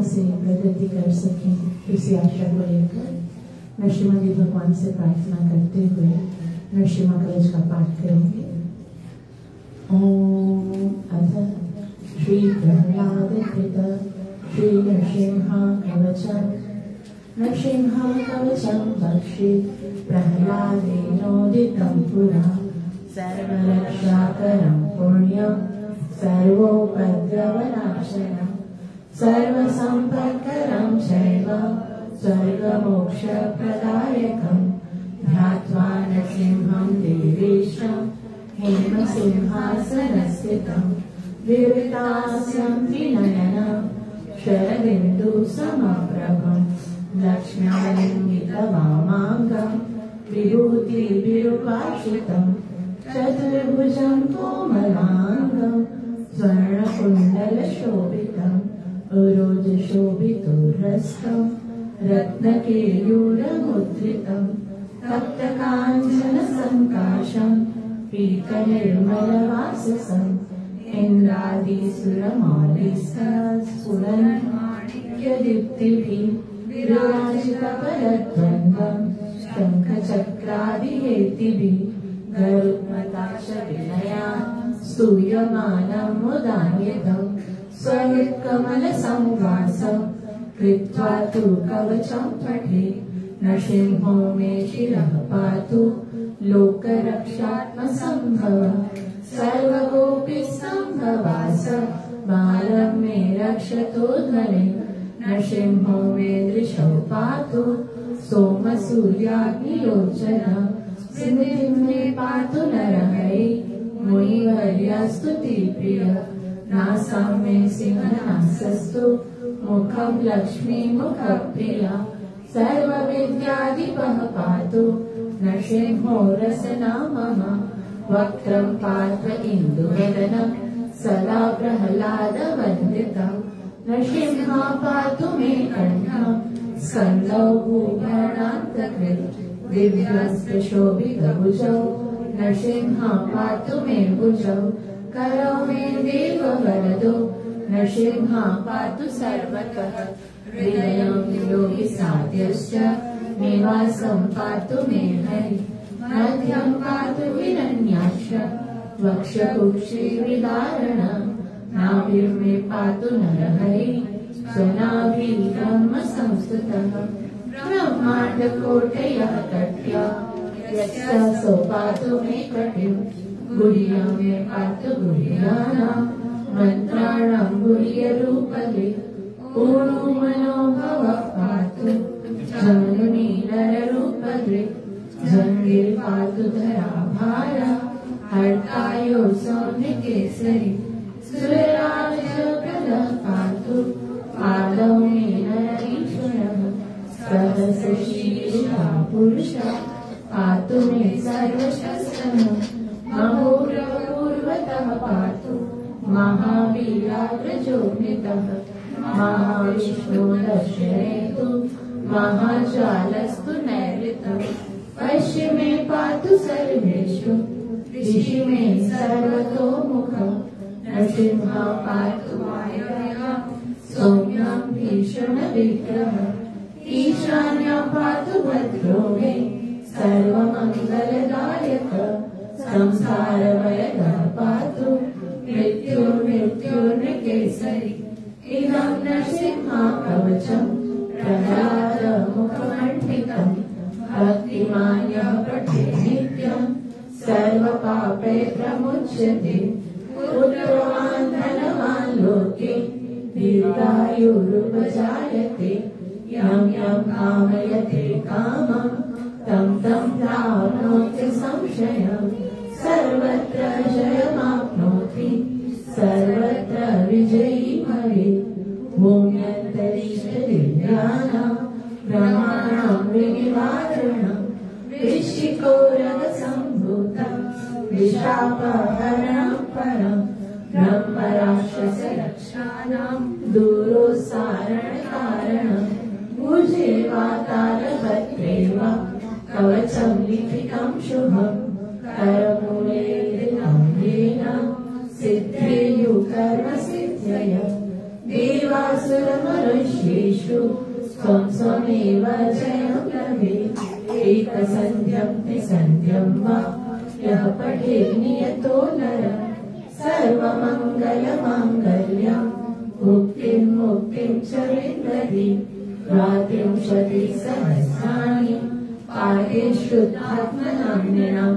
से प्रगति कर सकें इसी आशा को लेकर नरसिम्हा भगवान से प्रार्थना करते हुए नरसिम्हा कवच का पाठ करेंगे। ओम अथ श्री प्रह्लाद कृत श्री नरसिंहा कवचम नरसिंहा कवचम बक्षि प्रह्लादेनोदितं पुरा सर्वरक्षाकरं पुण्यं सर्वोपद्रवनाशनम् सर्वसम्पत्करं चैव स्वर्गमोक्षप्रदायकं ध्यात्वा नरसिंहं देवेशं हेमसिंहासनस्थितं विवृतास्यं त्रिनयनं शरदिन्दुसमप्रभं लक्ष्म्यालिङ्गितवामाङ्गं विभूतिभिरुपाश्रितं चतुर्भुजं कोमलाङ्गं स्वर्णकुण्डलशोभितम् उरोजशोभितोरस्तं रत्नकेयूरमुद्रितं तप्तकाञ्चनसङ्काशं पीतनिर्मलवाससं इन्द्रादिसुरमौलिस्तस्फुरन्माणिक्यदीप्तिभिः विराजितपरद्वन्द्वं शङ्खचक्रादिहेतिभिः गरुत्मताक्ष विनया स्तूयमानं मुदान्वितं स्वयत्कमलसंवासं कृत्वा तु कवचं पठे नरसिंहो मे शिरः पातु लोकरक्षात्मसम्भव सर्वगोपीसम्भवास बालं मे रक्षतो ध्वने नरसिंहो मे दृशौ पातु सोमसूर्याग्निलोचनः सिद्धिं मे पातु नरहरि मुनिवर्यस्तुतिप्रियः नासं मे सिंहनासस्तु मुखं लक्ष्मीमुखप्रिया सर्वविद्याधिपः पातु नरसिंहो रसना मम वक्त्रं पात्र इन्दुवदनं सदा प्रह्लादवन्दितं नरसिंहा पातु मे कण्ठं संलौभूषणान्तकृत् दिव्यास्त्रशोभितभुजौ नरसिंहा पातु मे भुजौ करौ मे देववरदो नरसिंहा पातु सर्वतः हृदयं योगि साध्यश्च निवासं पातु मे हरि मध्यं पातु हिरण्याक्ष वक्षकुक्षि विदारणं नाभिं मे पातु नरहरि स्वनाभिः ब्रह्म संस्तुतः ब्रह्माण्डकोटयः कट्या यस्यासो पातु मे कटिं गुह्यं मे पातु गुह्यानां मन्त्राणां गुह्यरूपगे ऊणु मनोभवः पातु जन्मनि नररूपगे जङ्गे पातु धराभारा हर्तायो सौम्यकेसरी सुरराजगदः पातु पादौ मे नरीश्वरः सहस्रशीर्षः पुरुषः पातु मे सर्वशस्त्रः महोरपूर्वतः पातु महावीराग्रजोनितः महाविष्णु दर्शयतु महाजालस्तु नैऋतः पश्चिमे पातु सर्वेषु ऋषि मे सर्वतोमुखः नरसिंहः पातु वायव्यः सौम्यं भीषणविग्रहः ईशान्यं पातु भद्रो मे सर्वमङ्गलदायकः संसारभयदः पातु मृत्युर्मृत्युर्नकेसरी इदं नरसिंहः कवचं प्रह्लादमुखमण्डितं भक्तिमान्यः पठेत् नित्यं सर्वपापैः प्रमुच्यते पुत्रवान् धनवान् लोके दीर्घायुरुपजायते यं यं कामयते कामं तं तं प्राप्नोति संशयं सर्वत्र जयमाप्नोति सर्वत्र विजयी भवेत् भूम्यन्तरिक्षदिव्यानां ब्रह्माणां विनिवारणं वृश्चिकोरगसम्भूतं विशापहरणं परं ब्रह्मराक्षसरक्षाणां दूरोत्सारणकारणं भुजे वा तालपत्रे वा कवचं लिखितं शुभं करमूले धृतं येन सिद्धेयुः कर्मसिद्धयः देवासुरमनुष्येषु स्वं स्वमेव जयं लभेत् एकसन्ध्यं त्रिसन्ध्यं वा यः पठेत् नियतो नरः सर्वमङ्गलमाङ्गल्यं मुक्तिं मुक्तिं च विन्दति द्वात्रिंशतिसहस्राणि पाठे शुद्धात्मनाम्निनां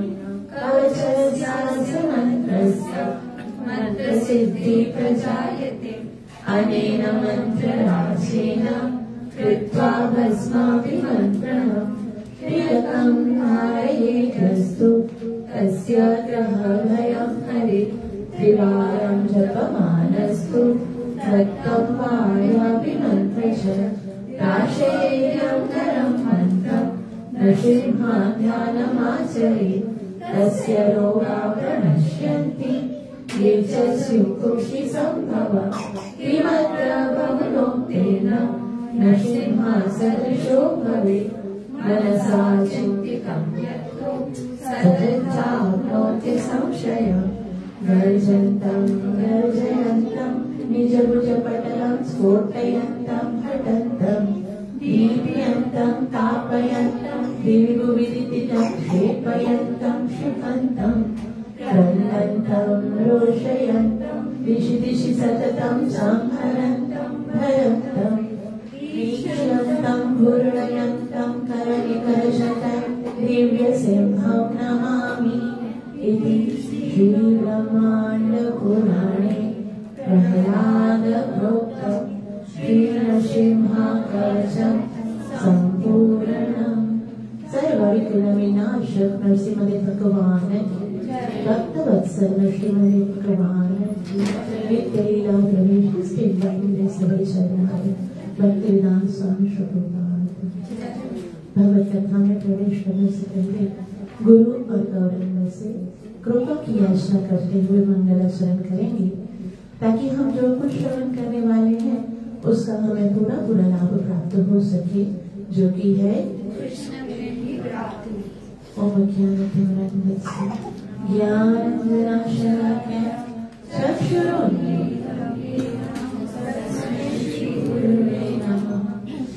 कवचस्यास्य मन्त्रस्य मन्त्रसिद्धिः प्रजायते अनेन मन्त्रराजेन कृत्वा भस्माभिमन्त्रणं प्रियकं धारयेद्यस्तु तस्य ग्रहभयं हरेत् त्रिवारं जपमानस्तु रक्तं वायाभिमन्त्रश्च राशयेयं करं मन्त्रं नरसिंहाध्यानमाचरेत् तस्य रोगाः प्रणश्यन्ति ये च स्युकुक्षिसम्भवः किमत्र बहुनोक्तेन नरसिंहः सदृशो भवेत् मनसा चिन्तितं यत्रो सदृच्छाप्नोति संशयम् गर्जन्तं गर्जयन्तं निजभुजपटलं स्फोटयन्तं हठन्तं दीप्यन्तं तापयन्तं दिविभुविदितं क्षेपयन्तं क्षिपन्तं क्रन्दन्तं रोषयन्तं दिशि दिशि सततं संहरन्तं भयन्तं ईक्षन्तं घूर्णयन्तं करनिकरशतं दिव्यसिंहं नमामि इति श्रीब्रह्माण्डपुराणे प्रह्लादप्रोक्तं श्रीनरसिंहकवचं सम्पूर्णम्। सर्वविघ्नविनाशक नरसिंहदेव भगवान भक्तवत्सल नरसिंहदेव भगवान नित्यलीला प्रवेश सभी शरणागत भक्तिवेदांत स्वामी प्रभुपाद। भगवत कथा में प्रवेश करने से पहले गुरु और गौरंग से कृपा की याचना करते हुए मंगलाचरण करेंगे ताकि हम जो कुछ श्रवण करने वाले हैं उसका हमें पूरा लाभ प्राप्त हो सके। जो कि है कृष्ण में ही प्राप्ति। ओम ज्ञानतिमिरान्धस्य ज्ञानविनाशाय चक्षुरुन्मीलितं श्री गुरुवे नमः।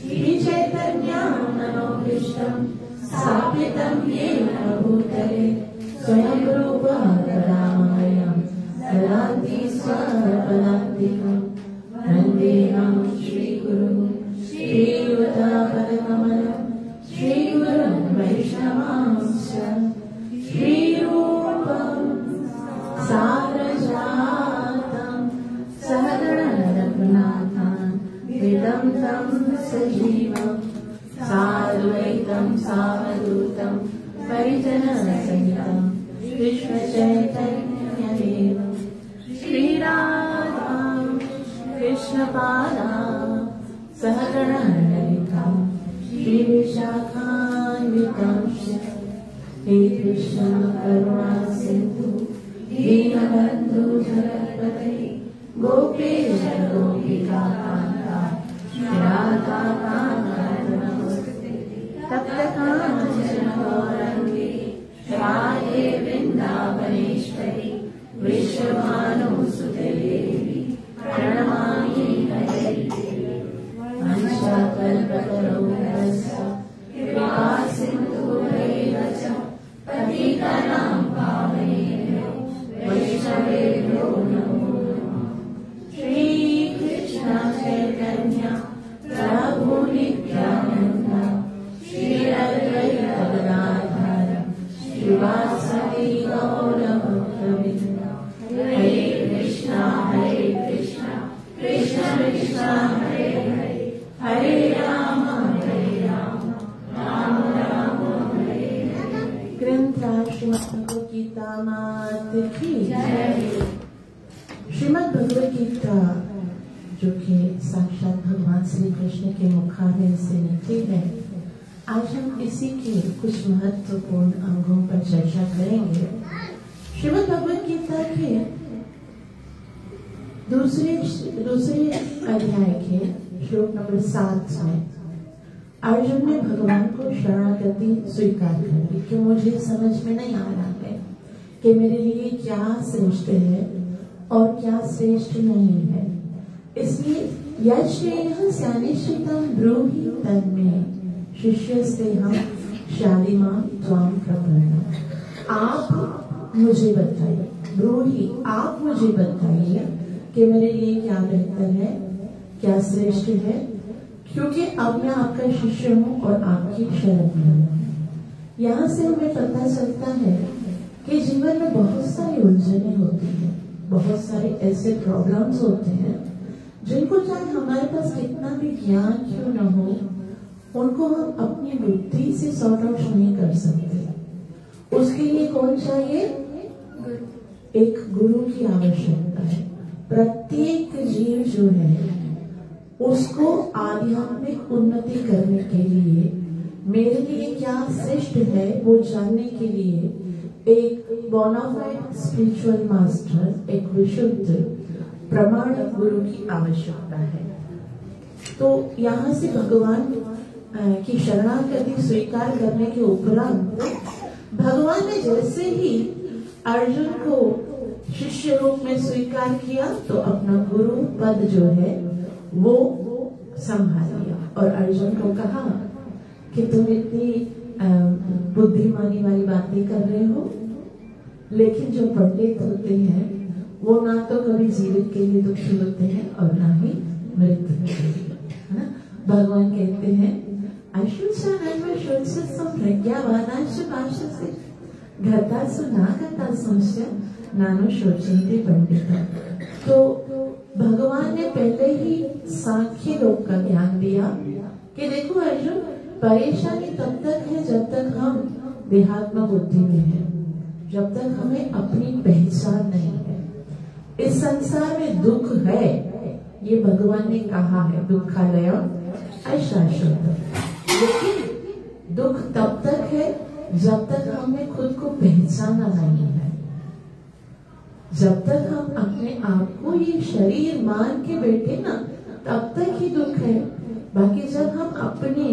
श्री चैतन्यमनोभीष्टं स्थापितं येन भूतले स्वयं रूपः करुणामयं ददाति स्वपदान्तिकं। वन्देऽहं श्रीगुरुं श्रीयुतापदकमलं श्रीगुरुं वैष्णवांश्च श्रीरूपं सारजातं सहगणरघुनाथान् विदं सजीवं साद्वैतं सावधूतं परिजनसहितं कृष्णचैतन्यदेवं श्रीराधां कृष्णपादां सहगणललितां श्रीविशाखान्वितांश्च हे कृष्ण करुणा सिन्धु दीनबन्धु जगत्पते गोपेश गोपिकान्ता राधाकान्त नमस्ते। तप्तकाञ्चन गौरङ्गी राधे वृन्दावनेश्वरी विश्वभानुसुते देवी प्रणमामि हरिप्रिये। वंशकल्पतरुभ्यश्च कृपासिन्धुभ्यैव च पतितानां पावनेभ्यो वैष्णवेभ्यो नमो नमः। श्रीकृष्ण चैतन्य प्रभु नित्यानन्द श्री अद्वैत गदाधर श्रीवासदि गौरभक्तवृन्द। हरे कृष्ण कृष्ण कृष्ण हरे हरे हरे राम राम राम हरे हरे। ग्रंथ श्रीमद् भगवद गीता माता की जय। श्रीमद् भगवद गीता जो कि साक्षात भगवान श्री कृष्ण के मुखारविंद से निकली है, आज हम इसी के कुछ महत्वपूर्ण अंगों पर चर्चा करेंगे। श्रीमद् भगवद गीता के दूसरे अध्याय के श्लोक नंबर 7 में अर्जुन ने भगवान को शरणागति स्वीकार कर ली कि मुझे समझ में नहीं आ रहा है कि मेरे लिए क्या श्रेष्ठ है और क्या श्रेष्ठ नहीं है, इसलिए यश्रेयः स्यानिश्चितं ब्रूहि तन्मे शिष्यस्तेहं शालिमां त्वां प्रपन्नम्। आप मुझे बताइए, ब्रूहि आप मुझे बताइए कि मेरे लिए क्या बेहतर है, क्या श्रेष्ठ है, क्योंकि अब मैं आपका शिष्य हूँ और आपकी शरण में हूँ। यहाँ से हमें पता चलता है कि जीवन में बहुत सारी उलझनें होती हैं, बहुत सारे ऐसे प्रॉब्लम्स होते हैं जिनको चाहे हमारे पास कितना भी ज्ञान क्यों न हो, उनको हम अपनी बुद्धि से सॉर्ट आउट नहीं कर सकते। उसके लिए कौन चाहिए? एक गुरु की आवश्यकता है। प्रत्येक जीव जो है उसको आध्यात्मिक उन्नति करने के लिए, मेरे लिए क्या श्रेष्ठ है वो जानने के लिए एक बोनाफाइड स्पिरिचुअल मास्टर, एक विशुद्ध प्रमाणिक गुरु की आवश्यकता है। तो यहाँ से भगवान की शरणागति स्वीकार करने के उपरांत भगवान ने जैसे ही अर्जुन को शिष्य रूप में स्वीकार किया तो अपना गुरु पद जो है वो संभाल लिया और अर्जुन को कहा कि तुम इतनी बुद्धिमानी वाली बातें कर रहे हो, लेकिन जो पंडित होते हैं वो ना तो कभी जीवित के लिए दुखी होते हैं और ना ही मृत्यु के लिए, है ना। भगवान कहते हैं नानो शोचन्ते पंडिता। तो भगवान ने पहले ही सांख्य योग का ज्ञान दिया कि देखो अर्जुन, परेशानी तब तक है जब तक हम देहात्म बुद्धि में हैं, जब तक हमें अपनी पहचान नहीं है। इस संसार में दुख है, ये भगवान ने कहा है, दुखालयम अशाश्वतम्। लेकिन दुख तब तक है जब तक हमें खुद को पहचाना नहीं है, जब तक हम अपने आप को ये शरीर मान के बैठे ना, तब तक ही दुख है। बाकी जब हम अपने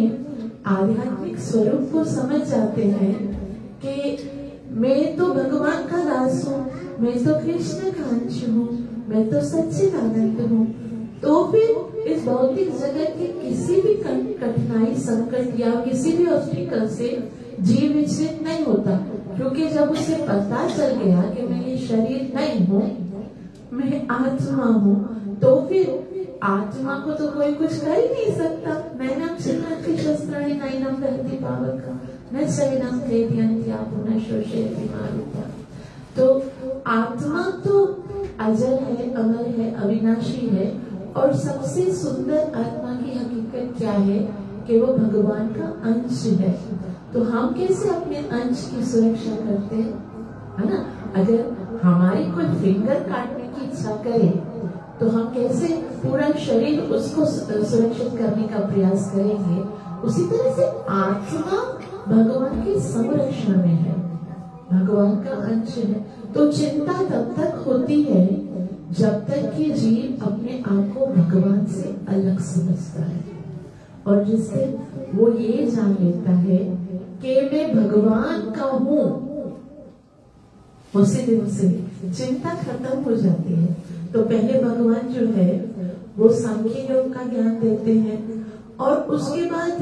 आध्यात्मिक स्वरूप को समझ जाते हैं कि मैं तो भगवान का दास हूँ, मैं तो कृष्ण का अंश हूँ, मैं तो सच्चिदानंद हूँ, तो फिर इस भौतिक जगत के किसी भी कठिनाई, संकट या किसी भी ऑब्स्टिकल से जीव विचलित नहीं होता, क्योंकि जब उसे पता चल गया कि मैं ये शरीर नहीं हूँ, मैं आत्मा हूँ, तो फिर आत्मा को तो कोई कुछ कर ही नहीं सकता। नैनम छिन्नन्ति शस्त्राणि नैनम दहति पावकः न चैनम क्लेदयन्ति पुनः शोषयति मारुतः। तो आत्मा तो अजर है, अमर है, अविनाशी है, और सबसे सुंदर आत्मा की हकीकत क्या है कि वो भगवान का अंश है। तो हम कैसे अपने अंश की सुरक्षा करते हैं, है ना? अगर हमारी कोई फिंगर काटने की इच्छा करे तो हम कैसे पूरा शरीर उसको सुरक्षित करने का प्रयास करेंगे, उसी तरह से आत्मा भगवान के संरक्षण में है, भगवान का अंश है। तो चिंता तब तक होती है जब तक कि जीव अपने आप को भगवान से अलग समझता है, और जिससे वो ये जान लेता है कि मैं भगवान का हूँ, उसी दिन से चिंता खत्म हो जाती है। तो पहले भगवान जो है वो सांख्य योग का ज्ञान देते हैं, और उसके बाद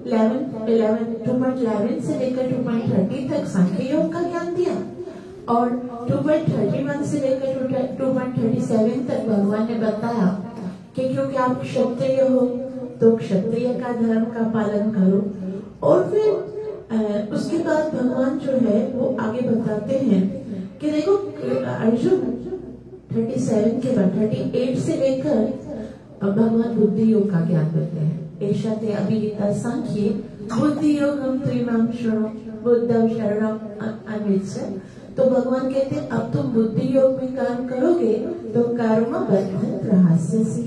2.11 से लेकर 2.30 तक सांख्य योग का ज्ञान दिया, और 2.31 से लेकर 2.37 तक भगवान ने बताया कि क्योंकि आप क्षत्रिय हो तो क्षत्रिय का धर्म का पालन करो। और फिर उसके बाद भगवान जो है वो आगे बताते हैं कि देखो अर्जुन 37 के बाद 38 से लेकर भगवान बुद्धि योग का ज्ञान देते हैं। एषा ते अभिहिता सांख्ये बुद्धि योगम त्रिमां शृणु बुद्धं शरणम अन्विच्छ। तो भगवान कहते हैं अब तुम बुद्धि योग में काम करोगे तो कर्म बंधन प्रहास्यसि,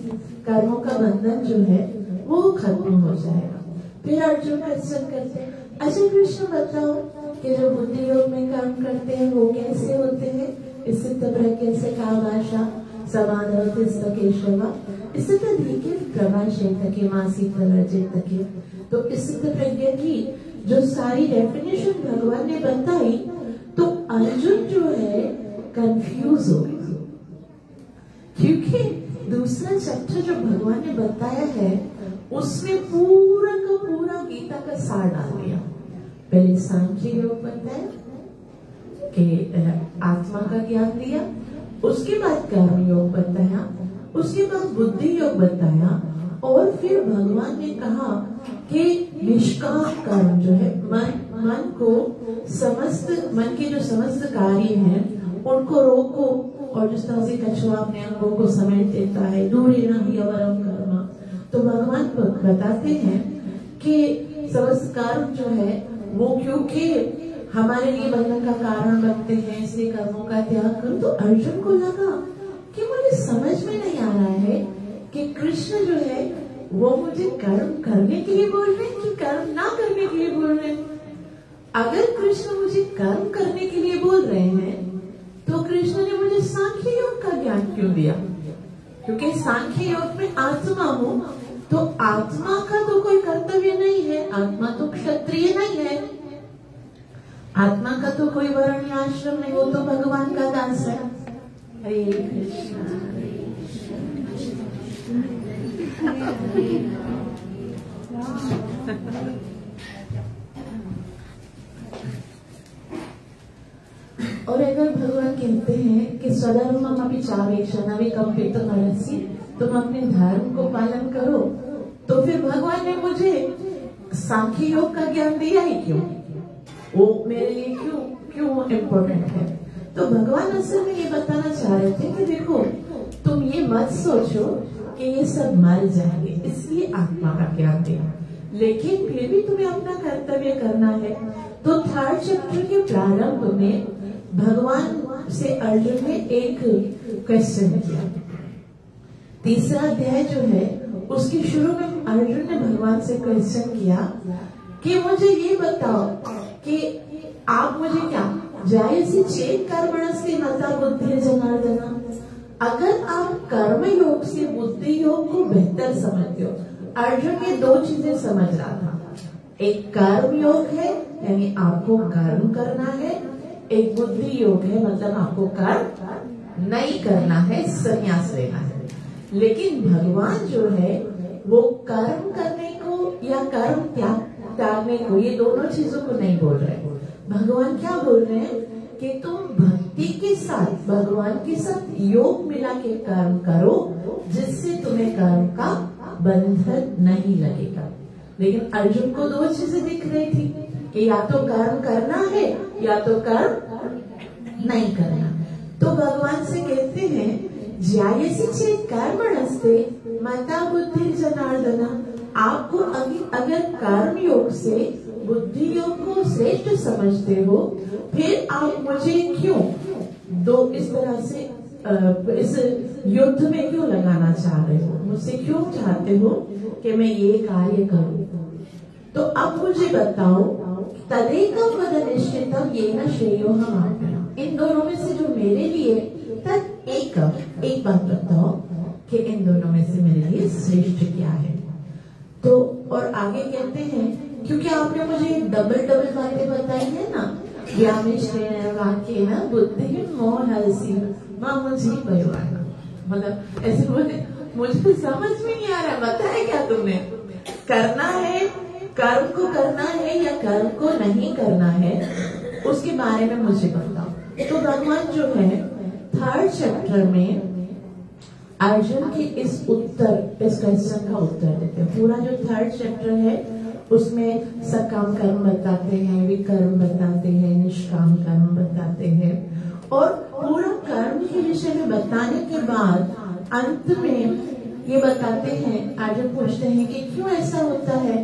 कर्मों का बंधन जो है वो खत्म हो जाएगा। फिर अर्जुन क्वेश्चन करते हैं, अच्छा कृष्ण बताओ कि जो बुद्धि योग में काम करते हैं वो कैसे होते हैं? सिद्ध प्रज्ञ से का भाषा समाधि प्रभाषे मासी तके। तो इस सिद्ध प्रज्ञ की जो सारी डेफिनेशन भगवान ने बताई, तो अर्जुन जो है कंफ्यूज हो गया, क्योंकि दूसरा चैप्टर जो भगवान ने बताया है उसमें पूरा का पूरा गीता का सार डाल दिया। पहले सांख्य योग बताया कि आत्मा का ज्ञान दिया, उसके बाद कर्म योग बताया, उसके बाद बुद्धि योग बताया, और फिर भगवान ने कहा कि निष्काम कर्म जो है मन को मन के जो समस्त कार्य हैं उनको रोको, और जिस तरह से कछुआ अपने अंगों को समेट देता है, दूरी नहीं अवरम कर्म। तो भगवान बताते हैं कि समस्त कर्म जो है वो क्योंकि हमारे लिए बंधन का कारण बनते हैं, इसलिए कर्मों का त्याग करो। तो अर्जुन को लगा कि मुझे समझ में नहीं आ रहा है कि कृष्ण जो है वो मुझे कर्म करने के लिए बोल रहे हैं कि कर्म ना करने के लिए बोल रहे हैं। अगर कृष्ण मुझे कर्म करने के लिए बोल रहे हैं तो कृष्ण ने मुझे सांख्य योग का ज्ञान क्यों दिया? क्योंकि सांख्य योग में आत्मा हूँ, तो आत्मा का तो कोई कर्तव्य नहीं है, आत्मा तो क्षत्रिय नहीं है, आत्मा का तो कोई वर्ण या आश्रम नहीं, वो तो भगवान का दास है। हरे कृष्ण। और अगर भगवान कहते हैं कि स्वधर्मम अपि चावेक्षण अविकम्पितो मनसि, तुम अपने धर्म को पालन करो, तो फिर भगवान ने मुझे सांख्य योग का ज्ञान दिया ही क्यों? वो मेरे लिए क्यों इम्पोर्टेंट है? तो भगवान असल में ये बताना चाह रहे थे कि देखो, तुम ये मत सोचो कि ये सब मर जाएंगे, इसलिए आत्मा का ज्ञान दिया, लेकिन फिर भी तुम्हें अपना कर्तव्य करना है। तो 3rd चैप्टर के प्रारंभ में भगवान से अर्जुन ने एक क्वेश्चन किया। 3रा अध्याय जो है उसके शुरू में अर्जुन ने भगवान से क्वेश्चन किया कि मुझे ये बताओ कि आप मुझे क्या जायसी चेत कर्मणस्ते मता बुद्धि जनार्दन, अगर आप कर्म योग से बुद्धि योग को बेहतर समझते हो, अर्जुन ये दो चीजें समझ रहा था, एक कर्म योग है यानी आपको कर्म करना है, एक बुद्धि योग है मतलब आपको कर्म नहीं करना है, संन्यास लेना है। लेकिन भगवान जो है वो कर्म करने को या कर्म त्यागने को, ये दोनों चीजों को नहीं बोल रहे। भगवान क्या बोल रहे हैं कि तुम भक्ति के साथ भगवान के साथ योग मिला के कर्म करो, जिससे तुम्हें कर्म का बंधन नहीं लगेगा। लेकिन अर्जुन को दो चीजें दिख रही थी कि या तो कर्म करना है या तो कर्म नहीं करना। तो भगवान से कहते हैं ज्यायसी चेत कर्मणस्ते मता बुद्धि जनार्दना, आपको अगर कर्म योग से बुद्धि योग को श्रेष्ठ समझते हो, फिर आप मुझे क्यों इस तरह से इस युद्ध में क्यों लगाना चाह रहे हो, मुझसे क्यों चाहते हो कि मैं ये कार्य करूं। तो अब मुझे बताओ, तदेकम वद निश्चितम येन श्रेयो हम आपना, इन दोनों में से जो मेरे लिए तद एक बात बताओ कि इन दोनों में से मेरे लिए श्रेष्ठ क्या है। तो और आगे कहते हैं, क्योंकि आपने मुझे डबल बातें बताई है ना, वाक्य ना बुद्धि मोहसी माँ मुझे परिवार, मतलब ऐसे मुझे समझ में नहीं आ रहा, बताया क्या तुमने, करना है कर्म को करना है या कर्म को नहीं करना है, उसके बारे में मुझे बताओ। तो भगवान जो है 3rd चैप्टर में अर्जुन के इस क्वेश्चन का उत्तर देते हैं। पूरा जो 3rd चैप्टर है उसमें सकाम कर्म बताते हैं, विकर्म बताते हैं, निष्काम कर्म बताते हैं, और पूरा कर्म के विषय में बताने के बाद अंत में ये बताते हैं, अर्जुन पूछते हैं कि क्यों ऐसा होता है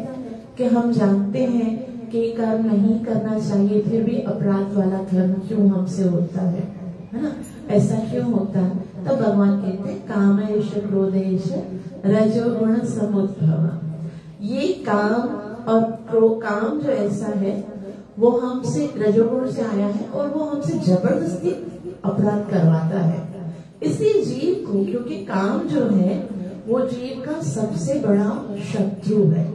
कि हम जानते हैं कि कर्म नहीं करना चाहिए, फिर भी अपराध वाला कर्म क्यों हमसे होता है ना, ऐसा क्यों होता है। तो भगवान कहते हैं कामेश क्रोधेश रजोगुण समुद्भव, ये काम और काम जो ऐसा है वो हमसे रजोगुण से आया है और वो हमसे जबरदस्ती अपराध करवाता है। इसलिए जीव को, क्योंकि काम जो है वो जीव का सबसे बड़ा शत्रु है।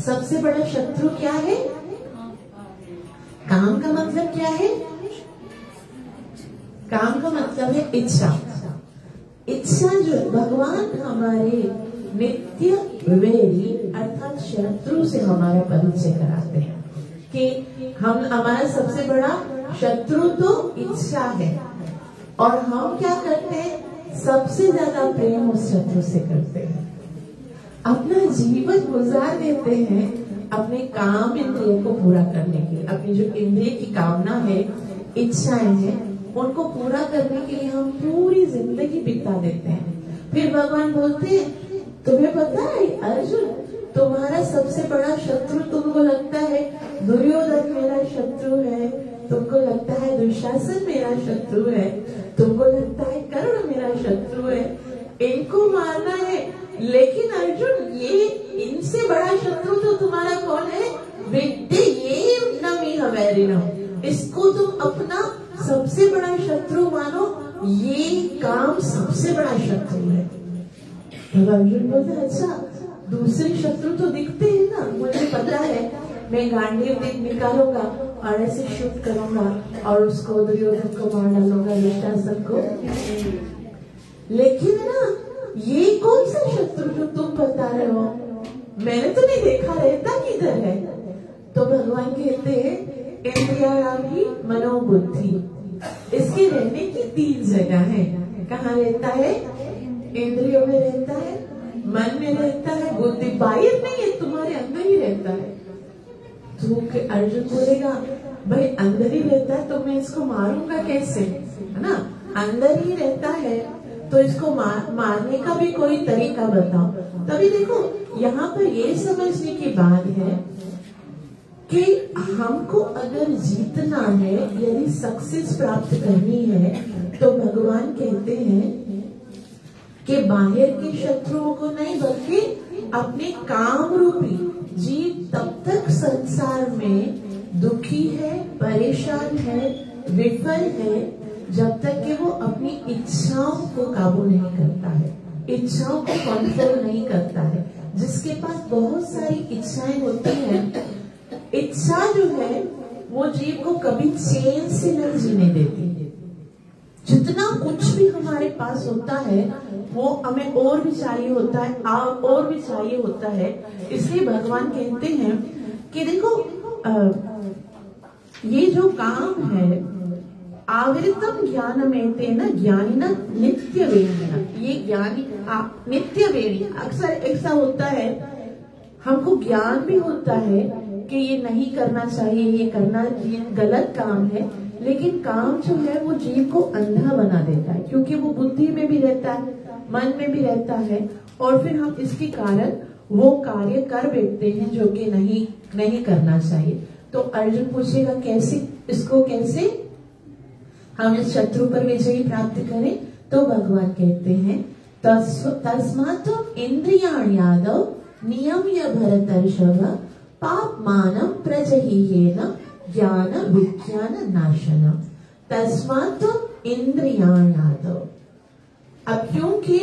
सबसे बड़ा शत्रु क्या है? काम का मतलब क्या है? काम का मतलब है इच्छा। इच्छा जो भगवान हमारे नित्य वैरी अर्थात शत्रु से हमारा परिचय कराते हैं कि हमारा सबसे बड़ा शत्रु तो इच्छा है, और हम क्या करते हैं, सबसे ज्यादा प्रेम उस शत्रु से करते हैं, अपना जीवन गुजार देते हैं अपने काम इंद्रियों को पूरा करने के लिए। अपनी जो इंद्रिय की कामना है, इच्छाएं हैं, उनको पूरा करने के लिए हम पूरी जिंदगी बिता देते हैं। फिर भगवान बोलते हैं, तुम्हें पता है अर्जुन, तुम्हारा सबसे बड़ा शत्रु तुमको लगता है दुर्योधन मेरा शत्रु है, तुमको लगता है दुशासन मेरा शत्रु है, तुमको लगता है कर्ण मेरा शत्रु है, इनको मारना है। लेकिन अर्जुन, ये इनसे बड़ा शत्रु तो तुम्हारा कौन है? विद्ये ये नमी हवैरिणम, इसको तुम अपना सबसे बड़ा शत्रु मानो, ये काम सबसे बड़ा शत्रु है। अर्जुन बोलते, अच्छा दूसरे शत्रु तो दिखते हैं ना, मुझे पता है, मैं गांडीव निकालूंगा और ऐसे शूट करूंगा और उसको दुर्योधन को मार डालूंगा, दुशासन को। लेकिन ना, ये कौन सा शत्रु जो तुम बता रहे हो, मैंने तो नहीं देखा, रहता किधर है? तो भगवान कहते हैं इंद्रियाणामी मनोबुद्धि, इसके रहने की 3 जगह है। कहाँ रहता है? इंद्रियों में रहता है, मन में रहता है, बुद्धि बाहर नहीं है, तुम्हारे अंदर ही रहता है। तो अर्जुन बोलेगा, भाई अंदर ही रहता है तो मैं इसको मारूंगा कैसे, है ना, अंदर ही रहता है तो इसको मारने का भी कोई तरीका बताओ। तभी देखो, यहाँ पर ये समझने की बात है कि हमको अगर जीतना है, यदि सक्सेस प्राप्त करनी है, तो भगवान कहते हैं कि बाहर के शत्रुओं को नहीं, बल्कि अपने काम रूपी जीव तब तक संसार में दुखी है, परेशान है, विफल है, जब तक कि वो अपनी इच्छाओं को काबू नहीं करता है। इच्छाओं को कंट्रोल नहीं करता है। जिसके पास बहुत सारी इच्छाएं होती हैं, इच्छा जो है वो जीव को कभी चैन से नहीं जीने देती। जितना कुछ भी हमारे पास होता है वो हमें और भी चाहिए होता है, और भी चाहिए होता है। इसलिए भगवान कहते हैं कि देखो ये जो काम है, आवृतम ज्ञान में तेना ज्ञानी न नित्य वेणी, ये ज्ञानी नित्य वेणी। अक्सर ऐसा होता है, हमको ज्ञान भी होता है कि ये नहीं करना चाहिए, ये करना, ये गलत काम है, लेकिन काम जो है वो जीव को अंधा बना देता है, क्योंकि वो बुद्धि में भी रहता है, मन में भी रहता है, और फिर हम इसके कारण वो कार्य कर बैठते हैं जो कि नहीं करना चाहिए। तो अर्जुन पूछेगा कैसे, इसको कैसे हम इस शत्रु पर विजयी प्राप्त करें? तो भगवान कहते हैं तस्मात् इंद्रियाणि यादव नियम्य भरतर्षभ पापमानं प्रजह्येन ज्ञान विज्ञान नाशनम। तस्मात् इंद्रियाणि यादव, अब क्योंकि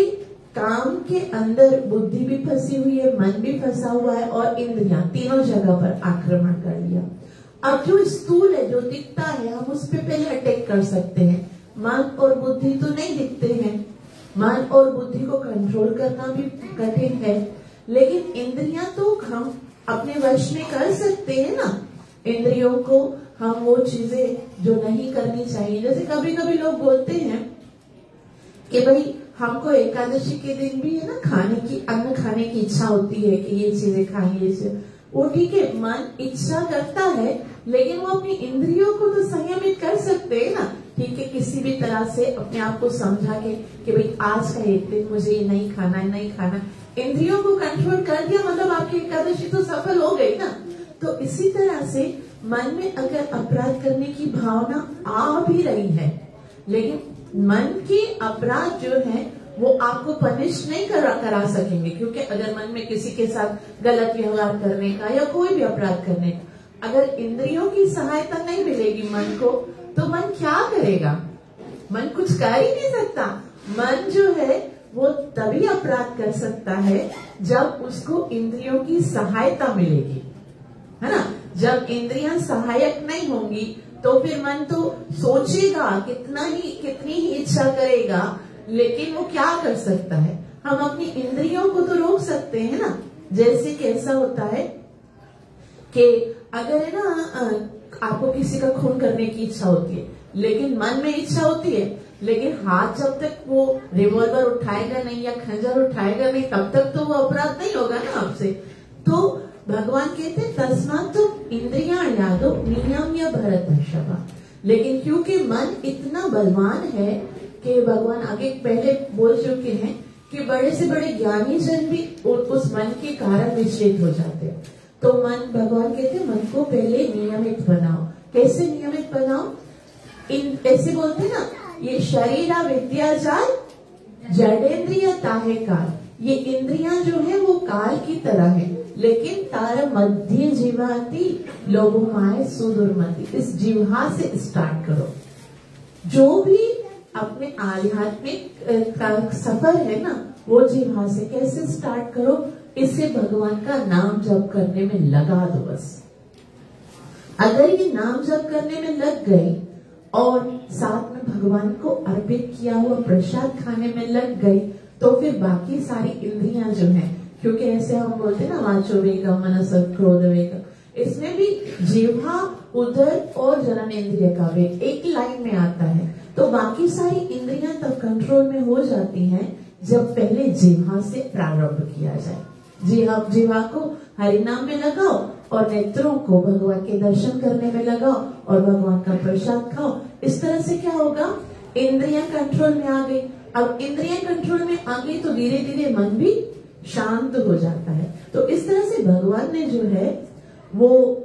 काम के अंदर बुद्धि भी फंसी हुई है, मन भी फंसा हुआ है, और इंद्रियां तीनों जगह पर आक्रमण कर लिया। अब जो स्थूल है, जो दिखता है, हम उस पे पहले अटैक कर सकते हैं। मन और बुद्धि तो नहीं दिखते हैं, मन और बुद्धि को कंट्रोल करना भी कठिन है, लेकिन इंद्रियां तो हम अपने वश में कर सकते हैं ना। इंद्रियों को हम वो चीजें जो नहीं करनी चाहिए, जैसे कभी कभी लोग बोलते हैं कि भाई हमको एकादशी के दिन भी है ना अन्न खाने की इच्छा होती है कि ये चीजें खाएंगे, वो ठीक है, मन इच्छा करता है, लेकिन वो अपनी इंद्रियों को तो संयमित कर सकते हैं ना। ठीक है, किसी भी तरह से अपने आप को समझा के कि भाई आज का एक दिन मुझे ये नहीं खाना है, नहीं खाना। इंद्रियों को कंट्रोल कर दिया, मतलब आपकी एकादशी तो सफल हो गई ना। तो इसी तरह से मन में अगर अपराध करने की भावना आ भी रही है, लेकिन मन के अपराध जो है वो आपको पनिश नहीं करा सकेंगे, क्योंकि अगर मन में किसी के साथ गलत व्यवहार करने का या कोई भी अपराध करने का, अगर इंद्रियों की सहायता नहीं मिलेगी मन को, तो मन क्या करेगा? मन कुछ कर ही नहीं सकता। मन जो है वो तभी अपराध कर सकता है जब उसको इंद्रियों की सहायता मिलेगी, है ना। जब इंद्रियां सहायक नहीं होंगी तो फिर मन तो सोचेगा, कितनी ही इच्छा करेगा, लेकिन वो क्या कर सकता है? हम अपनी इंद्रियों को तो रोक सकते हैं ना। जैसे कैसा होता है कि अगर है ना आपको किसी का खून करने की इच्छा होती है, लेकिन मन में इच्छा होती है, लेकिन हाथ जब तक वो रिवॉल्वर उठाएगा नहीं या खंजर उठाएगा नहीं, तब तक तो वो अपराध नहीं होगा ना आपसे। तो भगवान कहते हैं तस्मात् तो इंद्रियाणि यादव नियम्य भरतर्षभ। लेकिन क्योंकि मन इतना बलवान है कि भगवान आगे पहले बोल चुके हैं कि बड़े से बड़े ज्ञानी जन भी उस मन के कारण विचलित हो जाते हैं। तो भगवान कहते हैं मन को पहले नियमित बनाओ। कैसे नियमित बनाओ? ऐसे बोलते हैं ना, ये शरीरा विद्या जाल जडेंद्रिय ताहे काल। ये इंद्रियां जो है वो काल की तरह है, लेकिन तार मध्य जीवाती लोभमाय सुदुर्मति। इस जीवा से स्टार्ट करो। जो भी अपने आध्यात्मिक सफर है ना, वो जीवा से कैसे स्टार्ट करो? इससे भगवान का नाम जप करने में लगा दो बस। अगर ये नाम जप करने में लग गए और साथ में भगवान को अर्पित किया हुआ प्रसाद खाने में लग गए, तो फिर बाकी सारी इंद्रियां जो हैं, क्योंकि ऐसे हम बोलते हैं ना वाचो वेगम मनस क्रोध वेगम, इसमें भी जिह्वा, उदर और जननेंद्रिय का वेग एक लाइन में आता है। तो बाकी सारी इंद्रियां तब कंट्रोल में हो जाती हैं जब पहले जिह्वा से प्रारंभ किया जाए। जिह्वा को हरिनाम में लगाओ और नेत्रों को भगवान के दर्शन करने में लगाओ और भगवान का प्रसाद खाओ। इस तरह से क्या होगा? इंद्रियां कंट्रोल में आ गई। अब इंद्रियां कंट्रोल में आ गई तो धीरे धीरे मन भी शांत हो जाता है। तो इस तरह से भगवान ने जो है वो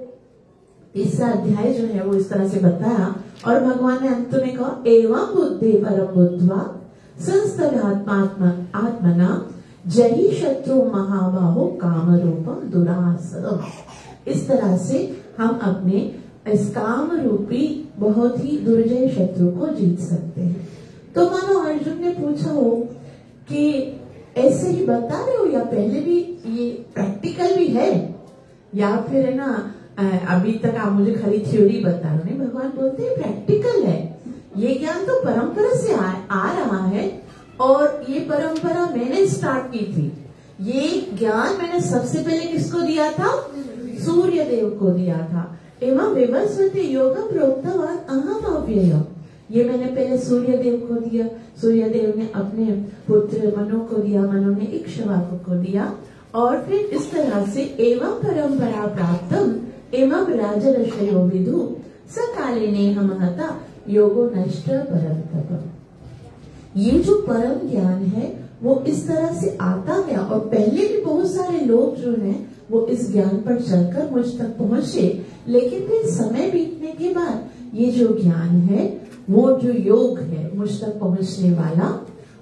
इस अध्याय जो है वो इस तरह से बताया। और भगवान ने अंत में कहा एवं बुद्धि परम बुद्ध्वा संस्तभ्यात्मात्मना जहि शत्रु महाबाहो काम रूपम दुरासदम। इस तरह से हम अपने इस काम रूपी बहुत ही दुर्जय शत्रु को जीत सकते हैं। तो मानो अर्जुन ने पूछा हो कि ऐसे ही बता रहे हो या पहले भी ये प्रैक्टिकल भी है, या फिर है ना अभी तक आप मुझे खाली थ्योरी बता रहे हो? नहीं, भगवान बोलते हैं प्रैक्टिकल है। ये ज्ञान तो परंपरा से आ रहा है, और ये परंपरा मैंने स्टार्ट की थी। ये ज्ञान मैंने सबसे पहले किसको दिया था? सूर्य देव को दिया था। एवं विवस्वते योगम प्रोक्तवान अहम अव्ययम्। ये मैंने पहले सूर्य देव को दिया, सूर्य देव ने अपने पुत्र मनु को दिया, मनु ने इक्ष्वाकु को दिया, और फिर इस तरह से एवं परंपरा प्राप्तम एवं राजर्षयो विदु सकाले नेह महता योगो नष्ट परम तप। ये जो परम ज्ञान है वो इस तरह से आता गया, और पहले भी बहुत सारे लोग जो हैं वो इस ज्ञान पर चलकर मुझ तक पहुंचे, लेकिन फिर समय बीतने के बाद ये जो ज्ञान है, वो जो योग है मुझ तक पहुंचने वाला,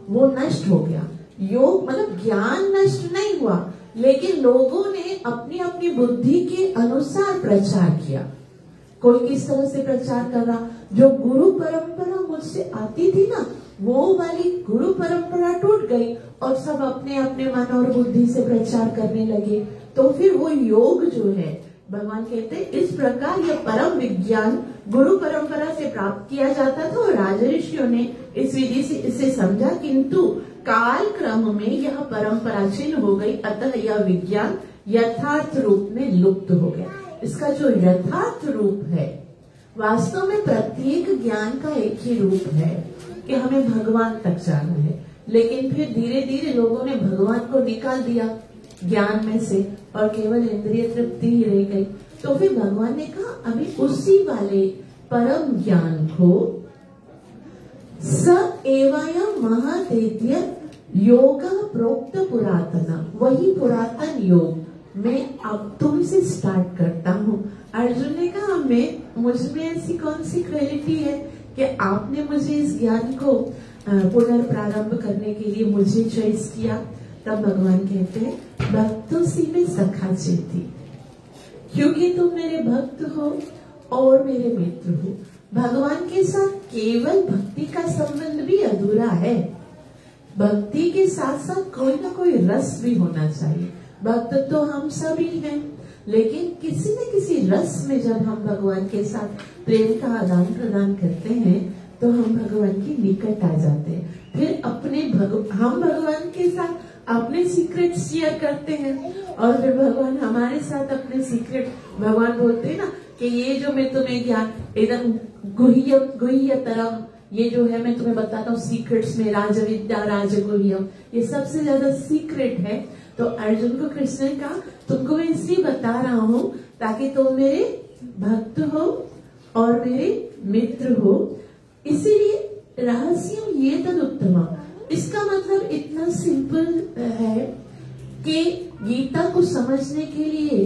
वो नष्ट हो गया। योग मतलब ज्ञान नष्ट नहीं हुआ, लेकिन लोगों ने अपनी अपनी बुद्धि के अनुसार प्रचार किया। कोई किस तरह से प्रचार कर रहा, जो गुरु परंपरा मुझसे आती थी ना, वो वाली गुरु परंपरा टूट गई और सब अपने अपने मन और बुद्धि से प्रचार करने लगे। तो फिर वो योग जो है, भगवान कहते हैं इस प्रकार यह परम विज्ञान गुरु परंपरा से प्राप्त किया जाता था, और राजऋषियों ने इस विधि से इसे समझा, किंतु काल क्रम में यह परंपरा छिन्न हो गई, अतः यह विज्ञान यथार्थ रूप में लुप्त हो गया। इसका जो यथार्थ रूप है, वास्तव में प्रत्येक ज्ञान का एक ही रूप है कि हमें भगवान तक जाना है, लेकिन फिर धीरे धीरे लोगों ने भगवान को निकाल दिया ज्ञान में से, और केवल इंद्रिय तृप्ति ही रह गई। तो फिर भगवान ने कहा अभी उसी वाले परम ज्ञान को स एवं महादेत्य योगा प्रोक्त पुरातना, वही पुरातन योग मैं अब तुमसे स्टार्ट करता हूँ। अर्जुन ने कहा मुझ में ऐसी कौन सी क्वालिटी है कि आपने मुझे इस ज्ञान को पुनर्प्रारंभ करने के लिए मुझे चॉइस किया? तब भगवान कहते हैं भक्तों सी में सखा चेती, क्योंकि तुम मेरे भक्त हो और मेरे मित्र हो। भगवान के साथ केवल भक्ति का संबंध भी अधूरा है, भक्ति के साथ साथ कोई ना कोई रस भी होना चाहिए। भक्त तो हम सभी हैं, लेकिन किसी न किसी रस में जब हम भगवान के साथ प्रेम का आदान प्रदान करते हैं तो हम भगवान की निकट आ जाते हैं। फिर हम भगवान के साथ अपने सीक्रेट शेयर करते हैं, और फिर भगवान हमारे साथ अपने सीक्रेट, भगवान बोलते हैं ना कि ये जो मैं तुम्हें ज्ञान एकदम गुह्यतरम, ये जो है मैं तुम्हें बताता हूँ सीक्रेट्स में, राजविद्या राजगुह्यम, ये सबसे ज्यादा सीक्रेट है। तो अर्जुन को कृष्ण ने कहा तुमको मैं इसलिए बता रहा हूँ ताकि तुम मेरे भक्त हो और मेरे मित्र हो। इसीलिए रहस्यम ये तदुत्तम, इसका मतलब इतना सिंपल है कि गीता को समझने के लिए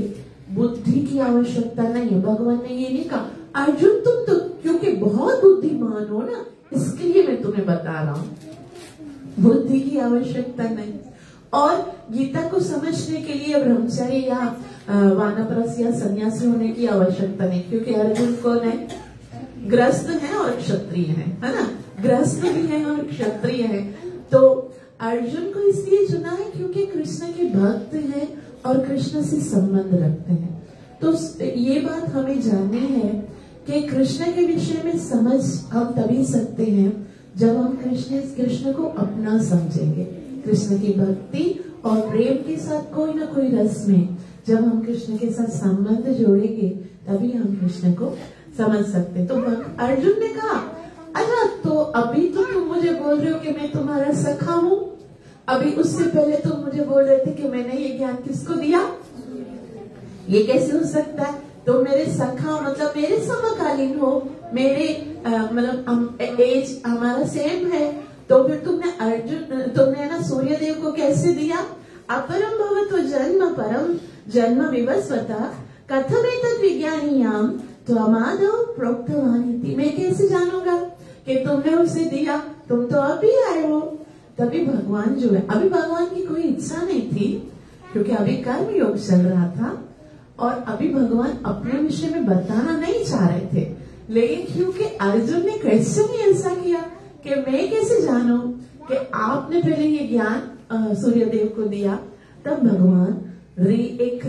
बुद्धि की आवश्यकता नहीं है। भगवान ने ये नहीं कहा अर्जुन तुम तो क्योंकि बहुत बुद्धिमान हो ना, इसके लिए मैं तुम्हें बता रहा हूँ, बुद्धि की आवश्यकता नहीं। और गीता को समझने के लिए ब्रह्मचारी या वानप्रस्थ या सन्यासी होने की आवश्यकता नहीं, क्योंकि अर्जुन कौन है? ग्रस्त है और क्षत्रिय है ना, ग्रस्त भी है और क्षत्रिय है। तो अर्जुन को इसलिए चुना है क्योंकि कृष्ण के भक्त हैं और कृष्ण से संबंध रखते हैं। तो ये बात हमें जाननी है कि कृष्ण के विषय में समझ हम तभी सकते हैं जब हम कृष्ण को अपना समझेंगे। कृष्ण की भक्ति और प्रेम के साथ कोई ना कोई रस में जब हम कृष्ण के साथ संबंध जोड़ेंगे तभी हम कृष्ण को समझ सकते हैं। तो अर्जुन ने कहा अच्छा तो अभी तो तुम मुझे बोल रहे हो कि मैं तुम्हारा सखा हूँ, अभी उससे पहले तुम मुझे बोल रहे थे कि मैंने ये ज्ञान किसको दिया? ये कैसे हो सकता है? तो मेरे सखा मतलब मेरे समकालीन हो, मेरे मतलब एज हमारा सेम है। तो फिर तुमने ना सूर्य देव को कैसे दिया? अपरम भवतो जन्म परम जन्म विवस्वता कथमेतद् विज्ञानीयाम त्वमादौ प्रोक्तवानिति। मैं कैसे जानूंगा कि तुमने उसे दिया? तुम तो अभी आए हो। तभी भगवान जो है, अभी भगवान की कोई इच्छा नहीं थी क्योंकि अभी कर्म योग चल रहा था और अभी भगवान अपने विषय में बताना नहीं चाह रहे थे। लेकिन क्योंकि अर्जुन ने क्वेश्चन ही ऐसा किया कि मैं कैसे जानूं कि आपने पहले ये ज्ञान सूर्यदेव को दिया, तब भगवान एक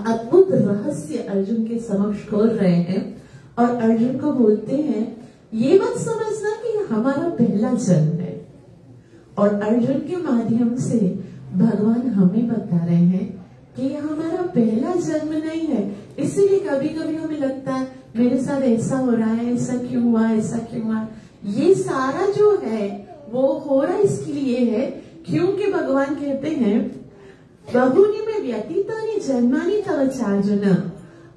अद्भुत रहस्य अर्जुन के समक्ष खोल रहे हैं और अर्जुन को बोलते हैं ये मत समझना कि हमारा पहला जन्म है। और अर्जुन के माध्यम से भगवान हमें बता रहे हैं कि ये हमारा पहला जन्म नहीं है। इसीलिए कभी कभी हमें लगता है मेरे साथ ऐसा हो रहा है, ऐसा क्यों हुआ, ऐसा क्यों हुआ। ये सारा जो है वो हो रहा इसके लिए है क्योंकि भगवान कहते हैं बहुनी में व्यतीतानि जन्मानि तव चार्जुन,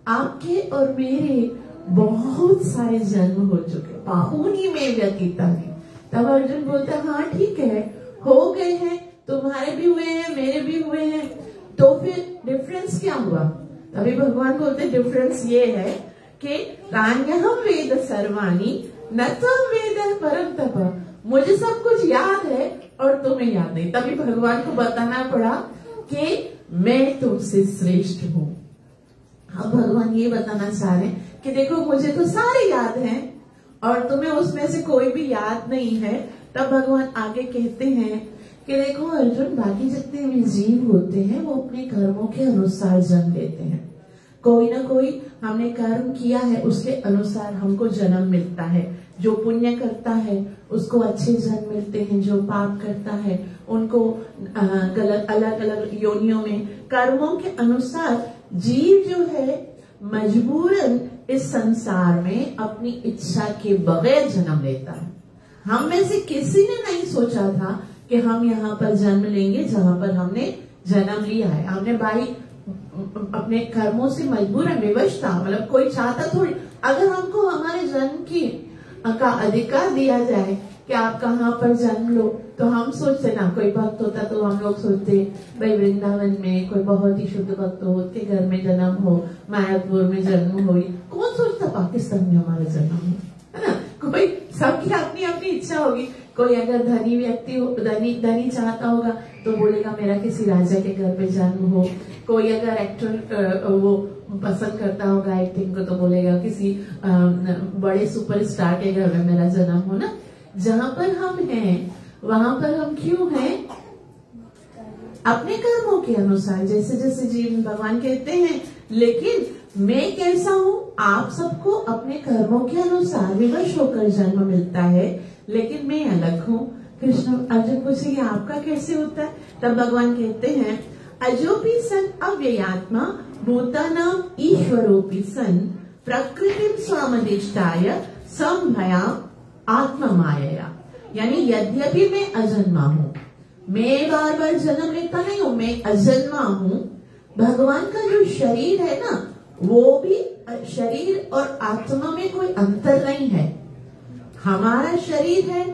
आपके और मेरे बहुत सारे जन्म हो चुके, बाहुनी में व्यतीतानि। तब अर्जुन बोलता है हाँ ठीक है, हो गए हैं, तुम्हारे भी हुए हैं, मेरे भी हुए हैं, तो फिर डिफरेंस क्या हुआ। तभी भगवान बोलते डिफरेंस ये है कि नान्यहं वेद सर्वाणि न त्वं वेद परं तप, मुझे सब कुछ याद है और तुम्हें याद नहीं। तभी भगवान को बताना पड़ा कि मैं तुमसे श्रेष्ठ हूँ। अब भगवान ये बताना चाह रहे हैं कि देखो मुझे तो सारे याद हैं और तुम्हें उसमें से कोई भी याद नहीं है। तब भगवान आगे कहते हैं कि देखो अर्जुन, बाकी जितने भी जीव होते हैं वो अपने कर्मों के अनुसार जन्म लेते हैं। कोई ना कोई हमने कर्म किया है उसके अनुसार हमको जन्म मिलता है। जो पुण्य करता है उसको अच्छे जन्म मिलते हैं, जो पाप करता है उनको गलत अलग अलग योनियों में कर्मों के अनुसार जीव जो है मजबूरन इस संसार में अपनी इच्छा के बगैर जन्म लेता है। हम में से किसी ने नहीं सोचा था कि हम यहाँ पर जन्म लेंगे जहाँ पर हमने जन्म लिया है। हमने भाई अपने कर्मों से मजबूरन विवश था, मतलब कोई चाहता थोड़ी। अगर हमको हमारे जन्म की का अधिकार दिया जाए कि आप कहाँ पर जन्म लो, तो हम सोचते ना, कोई भक्त होता तो हम लोग सोचते भाई वृंदावन में कोई बहुत ही शुद्ध भक्त हो, उसके घर में जन्म हो, मायापुर में जन्म हो। कौन सोचता पाकिस्तान में हमारा जन्म हो, है ना। कोई सबकी अपनी अपनी इच्छा होगी। कोई अगर धनी व्यक्ति हो, धनी चाहता होगा तो बोलेगा मेरा किसी राजा के घर पे जन्म हो। कोई अगर एक्टर वो पसंद करता होगा एक्टिंग को तो बोलेगा किसी बड़े सुपरस्टार के घर में मेरा जन्म हो ना। जहाँ पर हम हैं वहां पर हम क्यों हैं? अपने कर्मों के अनुसार, जैसे जैसे जीवन भगवान कहते हैं। लेकिन मैं कैसा हूँ? आप सबको अपने कर्मों के अनुसार विवश होकर जन्म मिलता है, लेकिन मैं अलग हूँ। कृष्ण अर्जुन पूछेंगे आपका कैसे होता है? तब भगवान कहते हैं अजोपि सन अव्ययात्मा भूतानाम ईश्वरोपि सन प्रकृतिम स्वामदिष्टाय संभया आत्मा माया। यानी यद्यपि मैं अजन्मा हूँ, मैं बार बार जन्म लेता नहीं हूँ, मैं अजन्मा हूँ। भगवान का जो शरीर है ना, वो भी शरीर और आत्मा में कोई अंतर नहीं है। हमारा शरीर है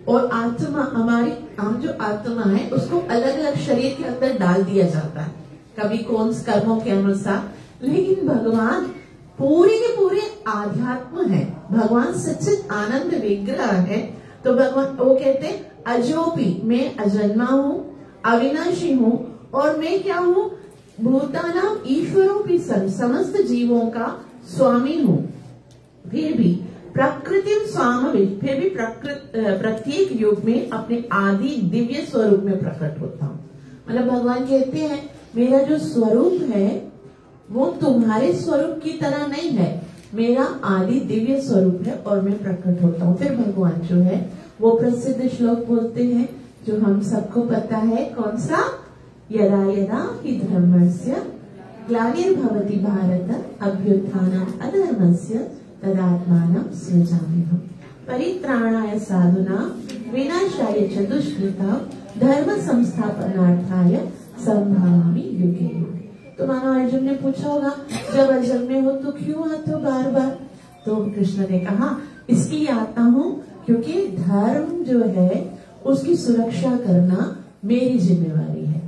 और आत्मा, हमारी हम जो आत्मा है उसको अलग अलग शरीर के अंदर डाल दिया जाता है, कभी कौन कर्मों के अनुसार। लेकिन भगवान पूरे के पूरे आध्यात्म है, भगवान सच्चित आनंद विग्रह है। तो भगवान वो कहते हैं अजोपि, मैं अजन्मा हूँ, अविनाशी हूँ, और मैं क्या हूँ? भूतानाम ईश्वरोपि सन, समस्त जीवों का स्वामी हूँ। फिर भी प्रकृति स्वामविद, फिर भी प्रत्येक युग में अपने आदि दिव्य स्वरूप में प्रकट होता हूँ। मतलब भगवान कहते हैं मेरा जो स्वरूप है वो तुम्हारे स्वरूप की तरह नहीं है, मेरा आदि दिव्य स्वरूप है और मैं प्रकट होता हूँ। फिर भगवान जो है वो प्रसिद्ध श्लोक बोलते हैं जो हम सबको पता है, कौन सा? यदा यदा हि धर्मस्य ग्लानिर्भवति भारत अभ्युत्थानम् अधर्मस्य तदात्मानं सृजाम्यहम् परित्राणाय साधुना विनाशाय च दुष्कृतां धर्म संस्थापनार्थाय संभवामि युगे युगे। तो मानो अर्जुन ने पूछा होगा जब अजन्मे हो तो क्यों आते हो बार बार? तो कृष्ण ने कहा इसलिए आता हूँ क्योंकि धर्म जो है उसकी सुरक्षा करना मेरी जिम्मेवारी है।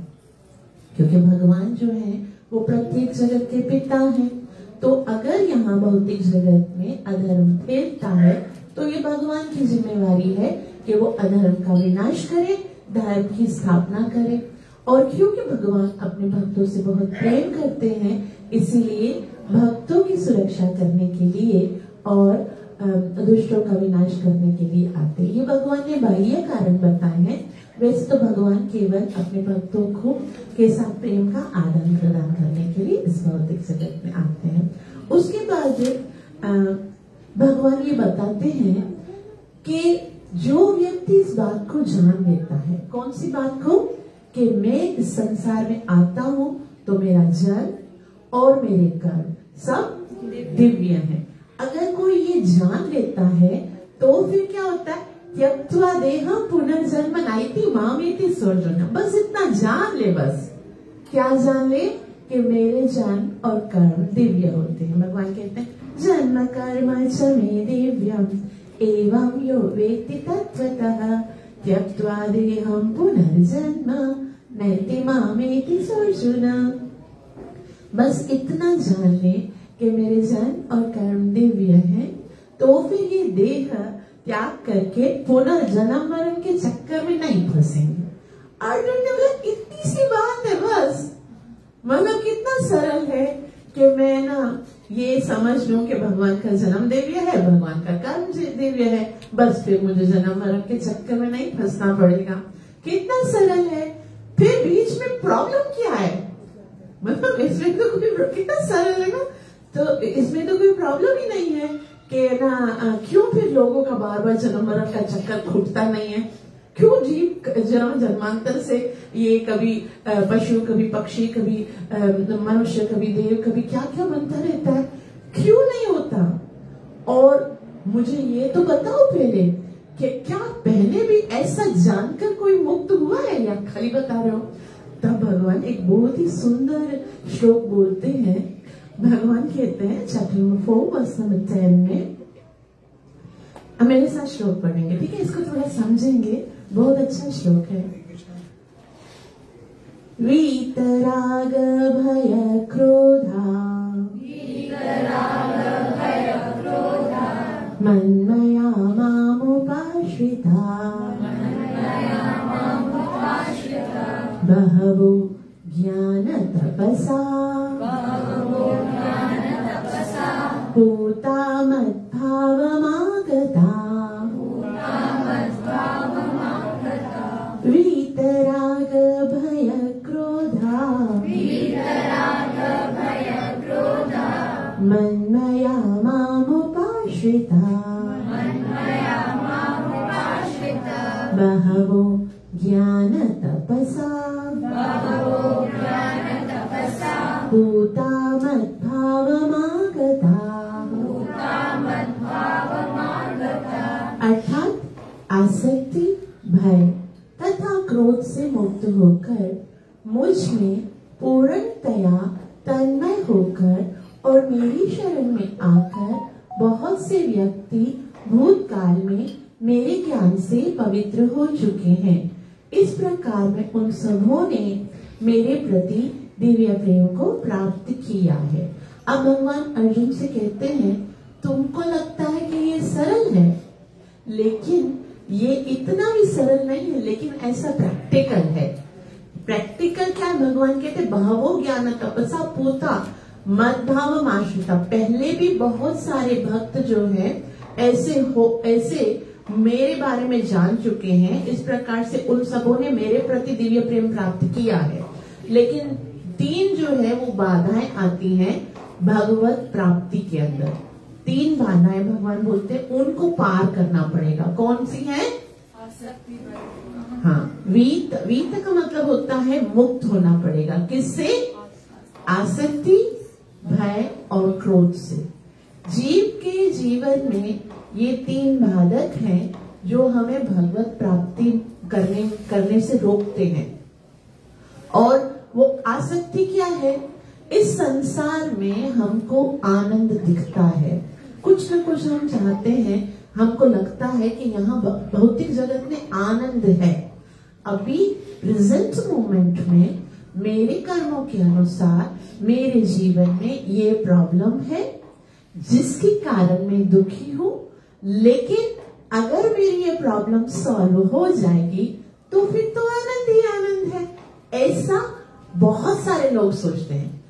क्योंकि भगवान जो है वो प्रत्येक जगत के पिता हैं। तो अगर यहाँ भौतिक जगत में अधर्म फैलता है तो ये भगवान की जिम्मेवारी है कि वो अधर्म का विनाश करे, धर्म की स्थापना करे। और क्योंकि भगवान अपने भक्तों से बहुत प्रेम करते हैं, इसीलिए भक्तों की सुरक्षा करने के लिए और दुष्टों का विनाश करने के लिए आते हैं। ये भगवान ने बाह्य कारण बताए हैं। वैसे तो भगवान केवल अपने भक्तों को के साथ प्रेम का आदान प्रदान करने के लिए इस भौतिक जगत में आते हैं। उसके बाद भगवान ये बताते हैं कि जो व्यक्ति इस बात को जान लेता है, कौन सी बात को, कि मैं इस संसार में आता हूँ तो मेरा जन्म और मेरे कर्म सब दिव्य है। अगर कोई ये जान लेता है तो फिर क्या होता है, त्यक्त्वा देहं पुनर्जन्म नाइति मामेति स्वर्जनम। बस इतना जान ले, बस क्या जान ले, कि मेरे जन्म और कर्म दिव्य होते हैं। भगवान कहते हैं जन्म कर्म च मे दिव्यम एवं यो वेत्ति तत्त्वतः त्यक्त्वा देहं पुनर्जन्म नैति मामेति स्वर्जुनम। बस इतना जान ले कि मेरे जन्म और कर्म दिव्य है, तो फिर ये देह त्याग करके पुनर्जन्म मरण के चक्कर में नहीं फंसेंगे। अर्जुन ने बोला इतनी सी बात है, बस मतलब कितना सरल है कि मैं ना ये समझ लूं कि भगवान का जन्म दिव्य है, भगवान का कर्म दिव्य है, बस फिर मुझे जन्म मरण के चक्कर में नहीं फंसना पड़ेगा। कितना सरल है। फिर बीच में प्रॉब्लम क्या है, मतलब इसमें तो कोई, कितना सरल है ना, तो इसमें तो कोई प्रॉब्लम ही नहीं है कि ना क्यों फिर लोगों का बार बार जन्म मरण का चक्कर छूटता नहीं है, क्यों जीव जन्म जन्मांतर से ये कभी पशु, कभी पक्षी, कभी मनुष्य, कभी देव, कभी क्या क्या बनता रहता है, क्यों नहीं होता। और मुझे ये तो बताओ पहले कि क्या पहले भी ऐसा जानकर कोई मुक्त हुआ है या खाली बता रहे हो। तब भगवान एक बहुत ही सुंदर श्लोक बोलते हैं। भगवान कहते हैं चैप्टर 4 वर्स नंबर 10 में, मेरे साथ श्लोक पढ़ेंगे, ठीक है, इसको थोड़ा समझेंगे, बहुत अच्छा श्लोक है। वीतराग भय क्रोधा मन्मया मामुपाश्रिता बहवो ज्ञान तपसा पूता मद्भावमागता वीतराग भय क्रोधा मन्मया मामुपाश्रिता बहवो ज्ञान तपसा पूता मद्भावमागता। अर्थात आसक्ति, भय तथा क्रोध से मुक्त होकर मुझ में पूर्णतया तन्मय होकर और मेरी शरण में आकर बहुत से व्यक्ति भूतकाल में मेरे ज्ञान से पवित्र हो चुके हैं। इस प्रकार में उन सबों ने मेरे प्रति दिव्य प्रेम को प्राप्त किया है। अब भगवान अर्जुन से कहते हैं तुमको लगता है कि ये सरल है, लेकिन ये इतना भी सरल नहीं है, लेकिन ऐसा प्रैक्टिकल है। प्रैक्टिकल क्या है? भगवान कहते बहवो ज्ञान तपसा पूता मद्भावम आश्रिता। पहले भी बहुत सारे भक्त जो है ऐसे मेरे बारे में जान चुके हैं। इस प्रकार से उन सबों ने मेरे प्रति दिव्य प्रेम प्राप्त किया है। लेकिन 3 जो है वो बाधाएं आती हैं भगवत प्राप्ति के अंदर। 3 बाधाएं भगवान बोलते हैं उनको पार करना पड़ेगा। कौन सी है? हाँ, वीत का मतलब होता है मुक्त होना पड़ेगा। किससे? आसक्ति, भय और क्रोध से। जीव के जीवन में ये 3 बाधक हैं जो हमें भगवत प्राप्ति करने से रोकते हैं। और वो आसक्ति क्या है? इस संसार में हमको आनंद दिखता है, कुछ न कुछ हम चाहते हैं, हमको लगता है कि यहाँ भौतिक जगत में आनंद है। अभी प्रेजेंट मोमेंट में मेरे कर्मों के अनुसार मेरे जीवन में ये प्रॉब्लम है जिसके कारण मैं दुखी हूँ, लेकिन अगर मेरी ये प्रॉब्लम सॉल्व हो जाएगी तो फिर तो आनंद ही आनंद है। ऐसा बहुत सारे लोग सोचते हैं।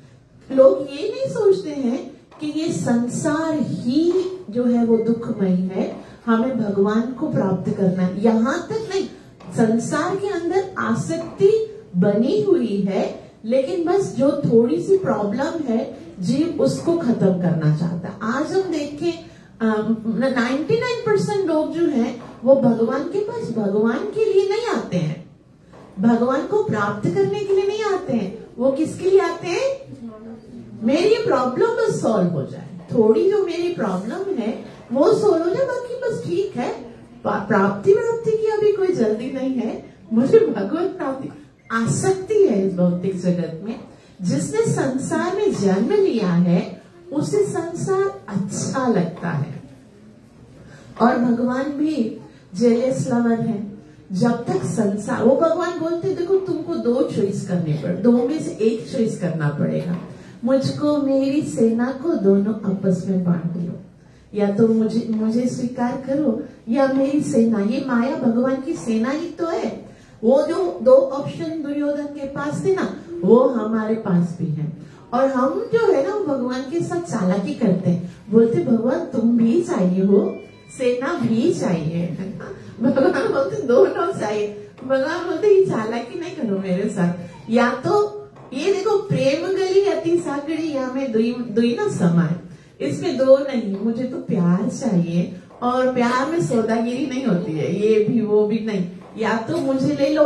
लोग ये नहीं सोचते हैं कि ये संसार ही जो है वो दुखमय है, हमें भगवान को प्राप्त करना है। यहाँ तक नहीं, संसार के अंदर आसक्ति बनी हुई है, लेकिन बस जो थोड़ी सी प्रॉब्लम है जीव उसको खत्म करना चाहता है। आज हम देखें 99% लोग जो हैं वो भगवान के पास भगवान के लिए नहीं आते हैं, भगवान को प्राप्त करने के लिए नहीं आते हैं। वो किसके लिए आते हैं? मेरी प्रॉब्लम बस सॉल्व हो जाए, थोड़ी जो मेरी प्रॉब्लम है वो सॉल्व हो जाए, बाकी बस ठीक है। प्राप्ति की अभी कोई जल्दी नहीं है, मुझे भगवत प्राप्ति आसक्ति है इस भौतिक जगत में। जिसने संसार में जन्म लिया है उसे संसार अच्छा लगता है, और भगवान भी जेलस लवर है। जब तक संसार, वो भगवान बोलते देखो तुमको 2 चॉइस करनी पड़े, 2 में से 1 चॉइस करना पड़ेगा, मुझको मेरी सेना को दोनों आपस में बांट लो, या तो मुझे स्वीकार करो या मेरी सेना। ये माया भगवान की सेना ही तो है। वो जो 2 ऑप्शन दुर्योधन के पास थे ना, वो हमारे पास भी है। और हम जो है ना भगवान के साथ चालाकी करते हैं, बोलते भगवान तुम भी चाहिए हो, सेना भी चाहिए, भगवान बोलते दोनों चाहिए। भगवान बोलते ये चालाकी नहीं करो मेरे साथ, या तो ये देखो प्रेम गली अति साकड़ी या में दुई ना समाए, इसमें 2 नहीं, मुझे तो प्यार चाहिए, और प्यार में सौदागिरी नहीं होती है, ये भी वो भी नहीं, या तो मुझे ले लो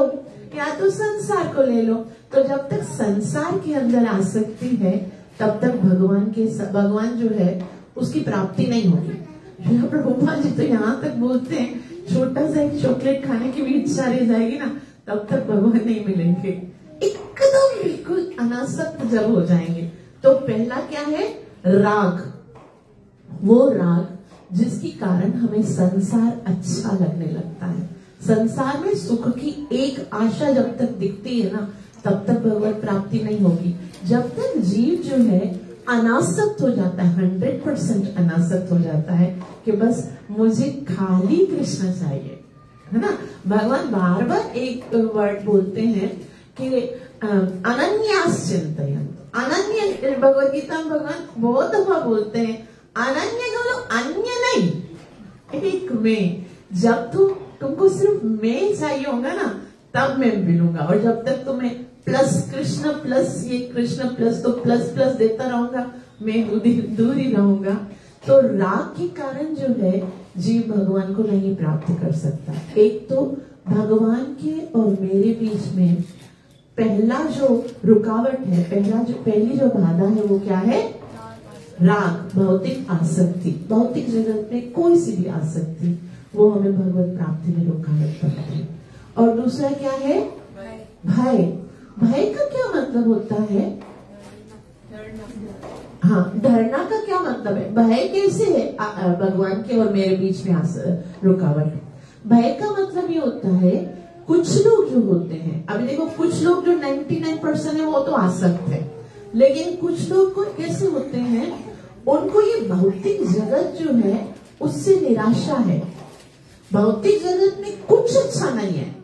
या तो संसार को ले लो। तो जब तक संसार के अंदर आसक्ति है तब तक भगवान जो है उसकी प्राप्ति नहीं होगी। प्रभुपाद जी तो यहाँ तक बोलते हैं छोटा सा एक चॉकलेट खाने की भी इच्छा रह जाएगी ना, तब तक भगवान नहीं मिलेंगे। एकदम बिल्कुल अनासक्त जब हो जाएंगे तो पहला क्या है? राग। वो राग जिसके कारण हमें संसार अच्छा लगने लगता है। संसार में सुख की एक आशा जब तक दिखती है ना, तब तक भगवत प्राप्ति नहीं होगी। जब तक जीव जो है अनासक्त हो जाता है, 100% अनासक्त हो जाता है कि बस मुझे खाली कृष्ण चाहिए, है ना। भगवान बार बार एक वर्ड बोलते हैं कि अनन्यास चिंतयन्। अनन्य, भगवत गीता में भगवान बहुत दफा बोलते हैं अनन्य का मतलब अन्य नहीं, एक में। जब तुमको सिर्फ मैं चाहिए होगा ना तब मैं मिलूंगा, और जब तक तुम्हें प्लस कृष्ण प्लस ये कृष्ण प्लस तो प्लस प्लस देता रहूंगा, मैं दूर ही रहूंगा। तो राग के कारण जो है जीव भगवान को नहीं प्राप्त कर सकता। एक तो भगवान के और मेरे बीच में पहला जो रुकावट है, पहली जो बाधा है वो क्या है? राग, भौतिक आसक्ति। भौतिक जगत में कोई सी भी आसक्ति वो हमें भगवत प्राप्ति में रुकावट करती है। और दूसरा क्या है? भय। भय का क्या मतलब होता है? हाँ, धरना का क्या मतलब है? भय कैसे है भगवान के और मेरे बीच में रुकावट? भय का मतलब ये होता है, कुछ लोग जो होते हैं, अभी देखो कुछ लोग जो 99% है वो तो आसक्त है, लेकिन कुछ लोग को कैसे होते हैं, उनको ये भौतिक जगत जो है उससे निराशा है। भौतिक जगत में कुछ अच्छा नहीं है।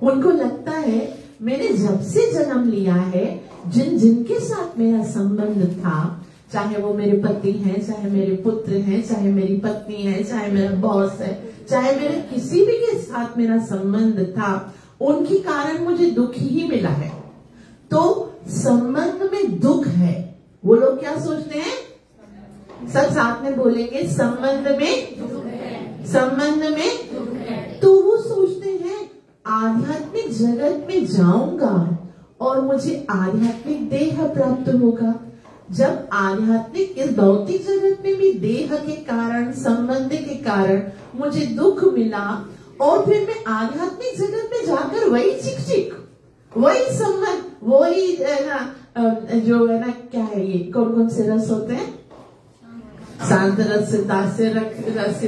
उनको लगता है मैंने जब से जन्म लिया है, जिनके साथ मेरा संबंध था, चाहे वो मेरे पति हैं, चाहे मेरे पुत्र हैं, चाहे मेरी पत्नी है, चाहे मेरा बॉस है, चाहे मेरे किसी भी के साथ मेरा संबंध था, उनके कारण मुझे दुख ही मिला है। तो संबंध में दुख है। वो लोग क्या सोचते हैं? सब साथ में बोलेंगे, संबंध में दुख है, संबंध में दुख है। तो वो सोचते हैं आध्यात्मिक जगत में जाऊंगा और मुझे आध्यात्मिक देह प्राप्त होगा। जब आध्यात्मिक इस भौतिक जगत में भी देह के कारण, संबंध के कारण मुझे दुख मिला, और फिर मैं आध्यात्मिक जगत में जाकर वही चिक वही संबंध, वही जो है ना, क्या है ये, कौन कौन से रस होते हैं? शांत रस, दास्य रस,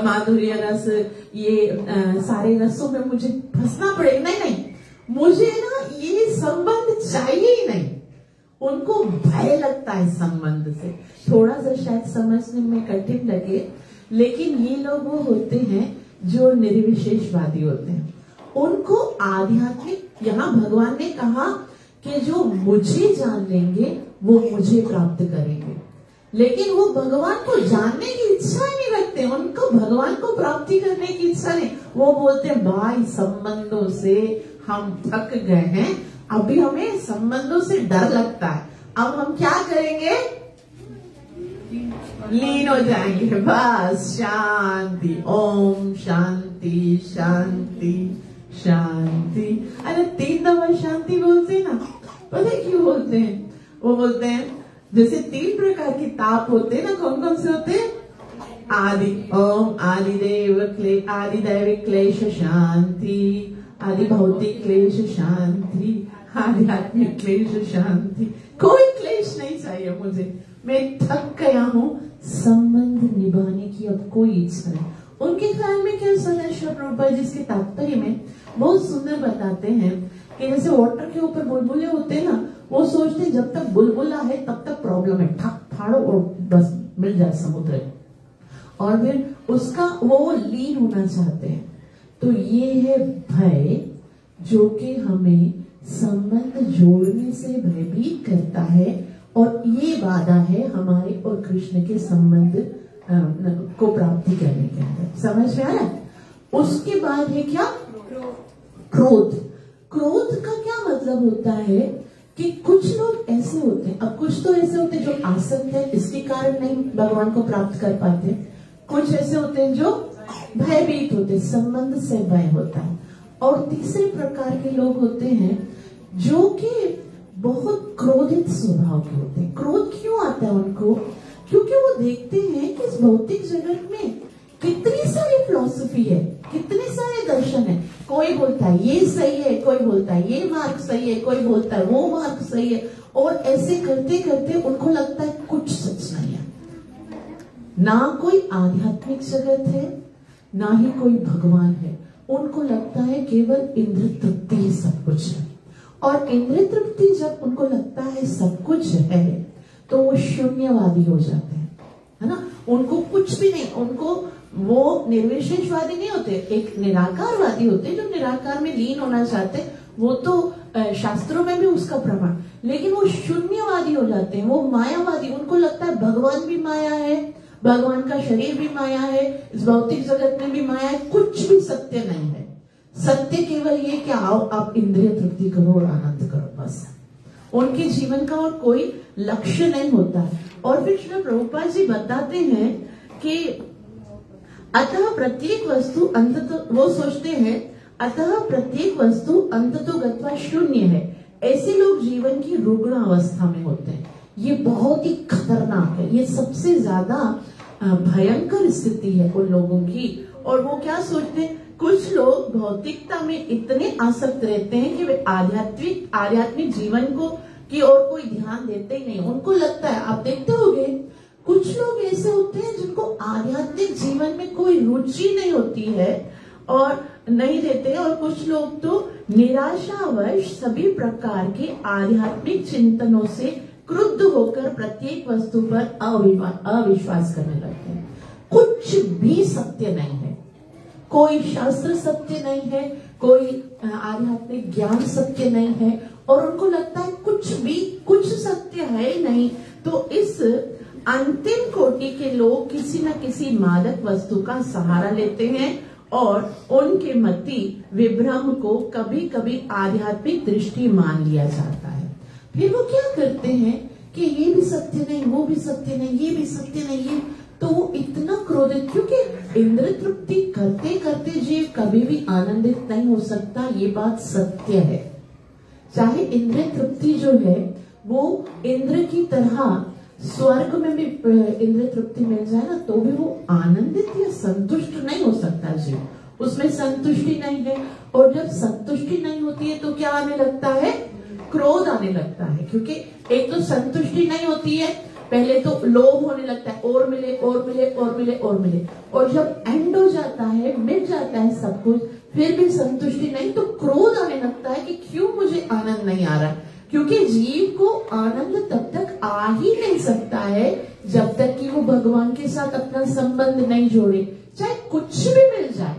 माधुर्य रस, ये सारे रसों में मुझे फंसना पड़ेगा। नहीं, मुझे ना ये संबंध चाहिए ही नहीं। उनको भय लगता है संबंध से। थोड़ा सा शायद समझने में कठिन लगे, लेकिन ये लोग वो होते हैं जो निर्विशेषवादी होते हैं। उनको आध्यात्मिक, यहाँ भगवान ने कहा कि जो मुझे जान लेंगे वो मुझे प्राप्त करेंगे, लेकिन वो भगवान को जानने की इच्छा नहीं रखते। करते हैं, उनको भगवान को प्राप्ति करने की इच्छा नहीं। वो बोलते हैं भाई संबंधों से हम थक गए हैं, अभी हमें संबंधों से डर लगता है, अब हम क्या करेंगे, लीन हो जाएंगे, बस शांति, ओम शांति शांति शांति। अरे 3 दफा शांति बोलते हैं ना, पता है क्यों बोलते हैं? वो बोलते हैं जैसे 3 प्रकार के ताप होते हैं ना, कौन कौन से होते हैं? आदि ओम आदि दैविक क्लेश शांति, आदि भौतिक क्लेश शांति, आध्यात्मिक क्लेश शांति। कोई क्लेश नहीं चाहिए मुझे, मैं थक गया हूँ, संबंध निभाने की अब कोई इच्छा नहीं। उनके ख्याल में क्या सदाशिव प्रभुपाद जी इसके तात्पर्य में बहुत सुंदर बताते हैं कि जैसे वाटर के ऊपर बुलबुले होते हैं ना, वो सोचते हैं जब तक बुलबुला है तब तक प्रॉब्लम है, ठक फाड़ो और बस मिल जाए समुद्र, और फिर उसका वो लीन होना चाहते हैं। तो ये है भय, जो कि हमें संबंध जोड़ने से भयभीत करता है, और ये बाधा है हमारे और कृष्ण के संबंध को प्राप्ति करने के अंदर। समझ में आया? उसके बाद है क्या? क्रोध। क्रोध का क्या मतलब होता है कि कुछ लोग ऐसे होते हैं, अब कुछ तो ऐसे होते हैं जो आसक्त है, इसके कारण नहीं भगवान को प्राप्त कर पाते, कुछ ऐसे होते हैं जो भयभीत होते हैं, संबंध से भय होता है, और तीसरे प्रकार के लोग होते हैं जो कि बहुत क्रोधित स्वभाव के होते हैं। क्रोध क्यों आता है उनको? क्योंकि वो देखते हैं कि इस भौतिक जगत में कितनी सारी फिलॉसफी है, कितने सारे दर्शन है। कोई बोलता है ये सही है, कोई बोलता है ये मार्ग सही है, कोई बोलता है वो मार्ग सही है, और ऐसे करते करते उनको लगता है कुछ सच नहीं है। ना कोई आध्यात्मिक जगत है, ना ही कोई भगवान है। उनको लगता है केवल इंद्र तृप्ति ही सब कुछ है, और इंद्र तृप्ति जब उनको लगता है सब कुछ है तो वो शून्यवादी हो जाते हैं, है ना। उनको कुछ भी नहीं, उनको वो निर्विशेषवादी नहीं होते, एक निराकारवादी होते जो निराकार में लीन होना चाहते। वो तो शास्त्रों में भी उसका प्रमाण, लेकिन वो शून्यवादी हो जाते हैं, वो मायावादी। उनको लगता है भगवान भी माया है, भगवान का शरीर भी माया है, इस भौतिक जगत में भी माया है, कुछ भी सत्य नहीं है। सत्य केवल ये कि आओ आप इंद्रिय तृप्ति करो और आनंद करो, बस। उनके जीवन का और कोई लक्ष्य नहीं होता है। और फिर श्री प्रभुपाद जी बताते हैं कि अतः प्रत्येक वस्तु अंततः, वो सोचते हैं अतः प्रत्येक वस्तु अंततः गत्वा शून्य है। ऐसे लोग जीवन की रुग्ण अवस्था में होते हैं। ये बहुत ही खतरनाक है, ये सबसे ज्यादा भयंकर स्थिति है उन लोगों की। और वो क्या सोचते हैं, कुछ लोग भौतिकता में इतने आसक्त रहते हैं कि वे आध्यात्मिक जीवन को की ओर कोई ध्यान देते ही नहीं। उनको लगता है, आप देखते होंगे कुछ लोग ऐसे होते हैं जिनको आध्यात्मिक जीवन में कोई रुचि नहीं होती है और नहीं देते, और कुछ लोग तो निराशावश सभी प्रकार के आध्यात्मिक चिंतनों से क्रुद्ध होकर प्रत्येक वस्तु पर अविश्वास करने लगते हैं। कुछ भी सत्य नहीं है, कोई शास्त्र सत्य नहीं है, कोई आध्यात्मिक ज्ञान सत्य नहीं है, और उनको लगता है कुछ सत्य है नहीं। तो इस अंतिम कोटि के लोग किसी न किसी मादक वस्तु का सहारा लेते हैं, और उनके मति विभ्रम को कभी कभी आध्यात्मिक दृष्टि मान लिया जाता है। फिर वो क्या करते हैं कि ये भी सत्य नहीं, वो भी सत्य नहीं, ये भी सत्य नहीं, ये तो वो इतना क्रोधित, क्योंकि इंद्र तृप्ति करते करते जीव कभी भी आनंदित नहीं हो सकता, ये बात सत्य है। चाहे इंद्र तृप्ति जो है वो इंद्र की तरह स्वर्ग में भी इंद्र तृप्ति मिल जाए ना, तो भी वो आनंदित या संतुष्ट नहीं हो सकता जीव, उसमें संतुष्टि नहीं है। और जब संतुष्टि नहीं होती है तो क्या आने लगता है, क्रोध आने लगता है। क्योंकि एक तो संतुष्टि नहीं होती है, पहले तो लोभ होने लगता है, और मिले और मिले और मिले और मिले, और जब एंड हो जाता है, मिल जाता है सब कुछ, फिर भी संतुष्टि नहीं, तो क्रोध आने लगता है कि क्यों मुझे आनंद नहीं आ रहा। क्योंकि जीव को आनंद तब तक आ ही नहीं सकता है जब तक कि वो भगवान के साथ अपना संबंध नहीं जोड़े। चाहे कुछ भी मिल जाए,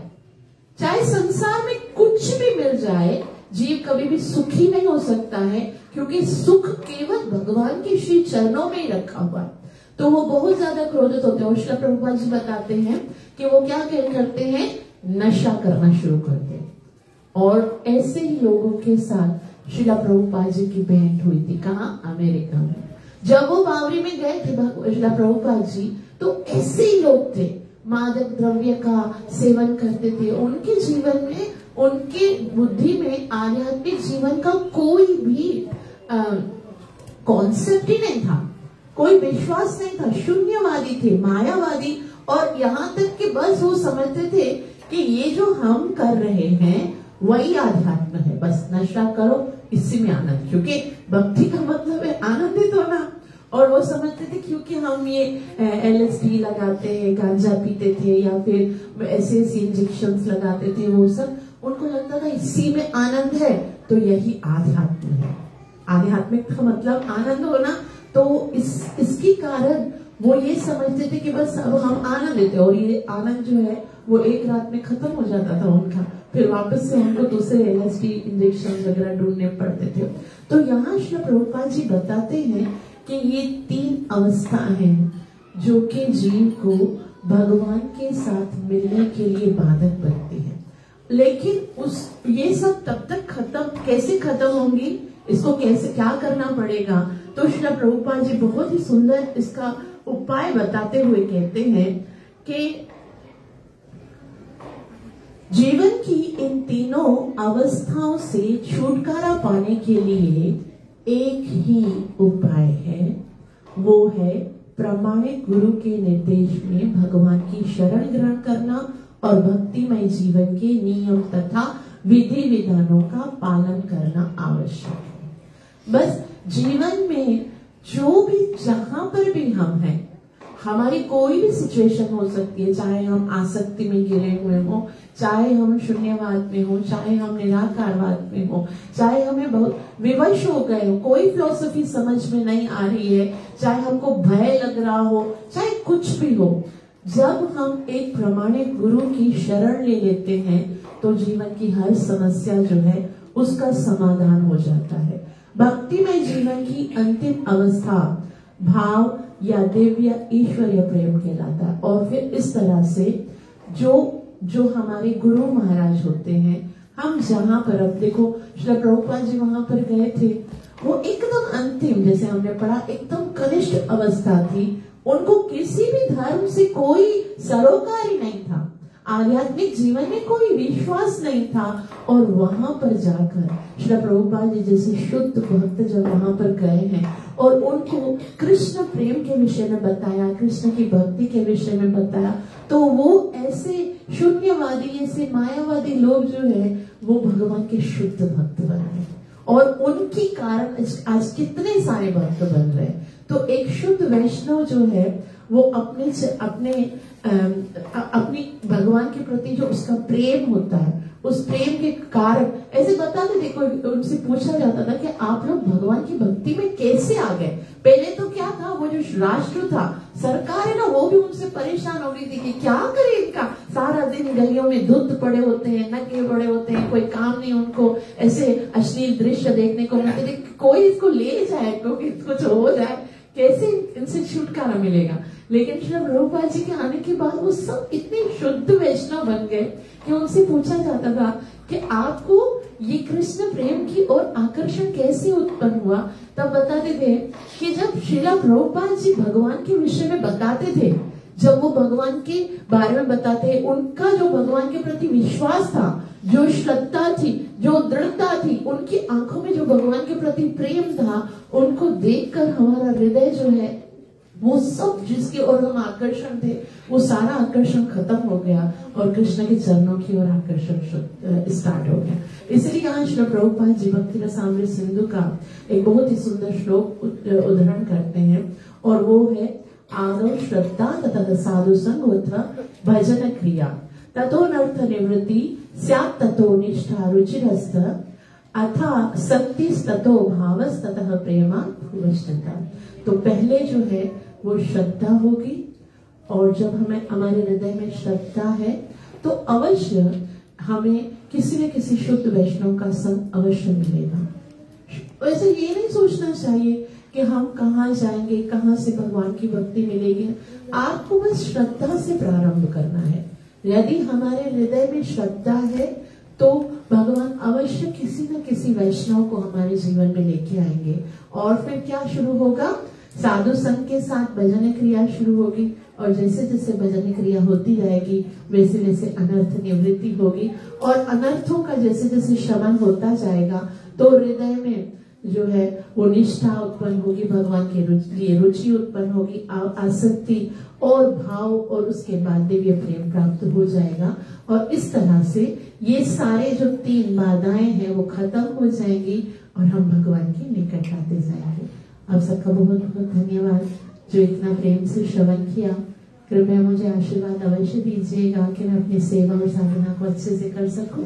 चाहे संसार में कुछ भी मिल जाए, जीव कभी भी सुखी नहीं हो सकता है, क्योंकि सुख केवल भगवान के श्री चरणों में ही रखा हुआ है। तो वो बहुत ज्यादा क्रोधित होते हैं। और श्रील प्रभुपाद जी बताते हैं कि वो क्या करते हैं, नशा करना शुरू करते हैं। और ऐसे ही लोगों के साथ श्रील प्रभुपाद जी की भेंट हुई थी। कहाँ? अमेरिका में। जब वो बावरी में गए थे श्रील प्रभुपाद जी, तो ऐसे ही लोग थे, मादक द्रव्य का सेवन करते थे। उनके जीवन में, उनके बुद्धि में आध्यात्मिक जीवन का कोई भी कॉन्सेप्ट ही नहीं था, कोई विश्वास नहीं था, शून्यवादी थे, मायावादी। और यहाँ तक कि बस वो समझते थे कि ये जो हम कर रहे हैं वही आध्यात्म है, बस नशा करो, इसी में आनंद, क्योंकि भक्ति का मतलब है आनंदित होना। और वो समझते थे क्योंकि हम ये LSD लगाते हैं, गांजा पीते थे, या फिर ऐसे इंजेक्शंस लगाते थे, वो सब उनको लगता था इसी में आनंद है, तो यही आध्यात्म है। आध्यात्मिक का मतलब आनंद होना। तो इसके कारण वो ये समझते थे कि बस अब हम आनंद लेते, और ये आनंद जो है वो एक रात में खत्म हो जाता था उनका, फिर वापस से उनको दूसरे LSD इंजेक्शन वगैरह ढूंढने पड़ते थे। तो यहाँ श्री प्रभुपाद जी बताते हैं कि ये 3 अवस्था है जो कि जीव को भगवान के साथ मिलने के लिए बाधक बनती है। लेकिन ये सब तब तक कैसे खत्म होंगी, इसको कैसे, क्या करना पड़ेगा? तो श्री प्रभुपाद जी बहुत ही सुंदर इसका उपाय बताते हुए कहते हैं कि जीवन की इन तीनों अवस्थाओं से छुटकारा पाने के लिए एक ही उपाय है, वो है प्रामाणिक गुरु के निर्देश में भगवान की शरण ग्रहण करना और भक्तिमय जीवन के नियम तथा विधि विधानों का पालन करना आवश्यक है। बस जीवन में जो भी, जहां पर भी हम हैं, हमारी कोई भी सिचुएशन हो सकती है, चाहे हम आसक्ति में गिरे हुए हो, चाहे हम शून्यवाद में हो, चाहे हम निराकारवाद में हो, चाहे हमें बहुत विवश हो गए हो, कोई फिलॉसफी समझ में नहीं आ रही है, चाहे हमको भय लग रहा हो, चाहे कुछ भी हो, जब हम एक प्रामाणिक गुरु की शरण ले लेते हैं तो जीवन की हर समस्या जो है उसका समाधान हो जाता है। भक्तिमय जीवन की अंतिम अवस्था भाव या दिव्य ईश्वरीय प्रेम कहलाता है। और फिर इस तरह से जो हमारे गुरु महाराज होते हैं, हम जहां पर, अब देखो श्री प्रभुपाद जी वहां पर गए थे, वो एकदम अंतिम, जैसे हमने पढ़ा, एकदम कनिष्ठ अवस्था थी। उनको किसी भी धर्म से कोई सरोकार ही नहीं था, आध्यात्मिक जीवन में कोई विश्वास नहीं था। और वहां पर जाकर श्री प्रभुपाद जी जैसे शुद्ध भक्त जब वहां पर गए हैं और उनको कृष्ण प्रेम के विषय में बताया, कृष्ण की भक्ति के विषय में बताया, तो वो ऐसे शून्यवादी, ऐसे मायावादी लोग जो है वो भगवान के शुद्ध भक्त बन गए। और उनकी कारण आज कितने सारे भक्त बन रहे हैं। तो एक शुद्ध वैष्णव जो है वो अपनी भगवान के प्रति जो उसका प्रेम होता है, उस प्रेम के कारण, ऐसे बताते देखो, उनसे पूछा जाता था कि आप लोग भगवान की भक्ति में कैसे आ गए। पहले तो क्या था, वो जो राष्ट्र था, सरकार है ना, वो भी उनसे परेशान हो गई थी कि क्या करे इनका, सारा दिन गलियों में धुत पड़े होते हैं, नंगे पड़े होते हैं, कोई काम नहीं उनको, ऐसे अश्लील दृश्य देखने को मिलते थे, कोई इसको ले जाए, क्योंकि कुछ हो जाए, कैसे इनसे छुटकारा मिलेगा। लेकिन श्री प्रभुपाद जी के आने के बाद वो सब इतने शुद्ध वैष्णव बन गए कि उनसे पूछा जाता था कि आपको ये कृष्ण प्रेम की ओर आकर्षण कैसे उत्पन्न हुआ। तब बताते थे कि जब श्री प्रभुपाद जी भगवान के विषय में बताते थे, जब वो भगवान के बारे में बताते, उनका जो भगवान के प्रति विश्वास था, जो श्रद्धा थी, जो दृढ़ता थी, उनकी आंखों में जो भगवान के प्रति प्रेम था, उनको देखकर हमारा हृदय जो है वो सब जिसकी ओर हम आकर्षण थे, वो सारा आकर्षण खत्म हो गया और कृष्ण के चरणों की ओर आकर्षण स्टार्ट हो गया। इसलिए यहाँ श्री प्रभुपाद जी भक्ति रसामृत सिंधु का एक बहुत ही सुंदर श्लोक उदाहरण करते हैं, और वो है आदौ श्रद्धा तथा साधु संग भजन क्रिया ततो नर्थ निवृत्ति स्यात् ततो निष्ठा रुचिरस्त अथा सत्तिस ततो भावस ततः प्रेमा भुवष्टता। तो पहले जो है वो श्रद्धा होगी, और जब हमें हमारे हृदय में श्रद्धा है तो अवश्य हमें किसी न किसी शुद्ध वैष्णव का संग अवश्य मिलेगा। वैसे ये नहीं सोचना चाहिए कि हम कहाँ जाएंगे, कहाँ से भगवान की भक्ति मिलेगी। आपको बस श्रद्धा से प्रारंभ करना है। यदि हमारे हृदय में श्रद्धा है तो भगवान अवश्य किसी न किसी वैष्णव को हमारे जीवन में लेके आएंगे। और फिर क्या शुरू होगा, साधु संघ के साथ भजन क्रिया शुरू होगी। और जैसे जैसे भजन क्रिया होती जाएगी वैसे वैसे अनर्थ निवृत्ति होगी। और अनर्थों का जैसे जैसे शमन होता जाएगा तो हृदय में जो है वो निष्ठा उत्पन्न होगी, भगवान के लिए रुचि उत्पन्न होगी, आसक्ति और भाव, और उसके बाद दिव्य प्रेम प्राप्त हो जाएगा। और इस तरह से ये सारे जो 3 बाधाएं हैं वो खत्म हो जाएंगी और हम भगवान के निकट आते जाएंगे। आप सबका बहुत बहुत धन्यवाद जो इतना प्रेम से श्रवण किया। कृपया मुझे आशीर्वाद अवश्य दीजिएगा कि मैं अपनी सेवा और साधना को अच्छे से कर सकूं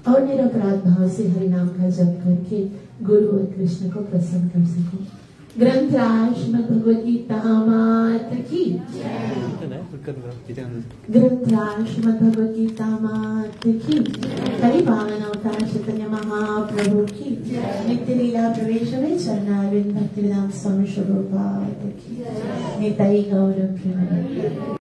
और निरपराध भाव से हरिनाम का जप करके गुरु और कृष्ण को प्रसन्न कर सकूं। ग्रंथराज श्रीमद् भगवद गीता मात की, ग्रंथराज श्रीमद् भगवद गीता मात की, हरि पावन अवतार चैतन्य महाप्रभु की, नित्य लीला प्रवेश में चरणारविंद भक्तिवेदांत स्वामी स्वरूपाद की, निताई गौर प्रेम।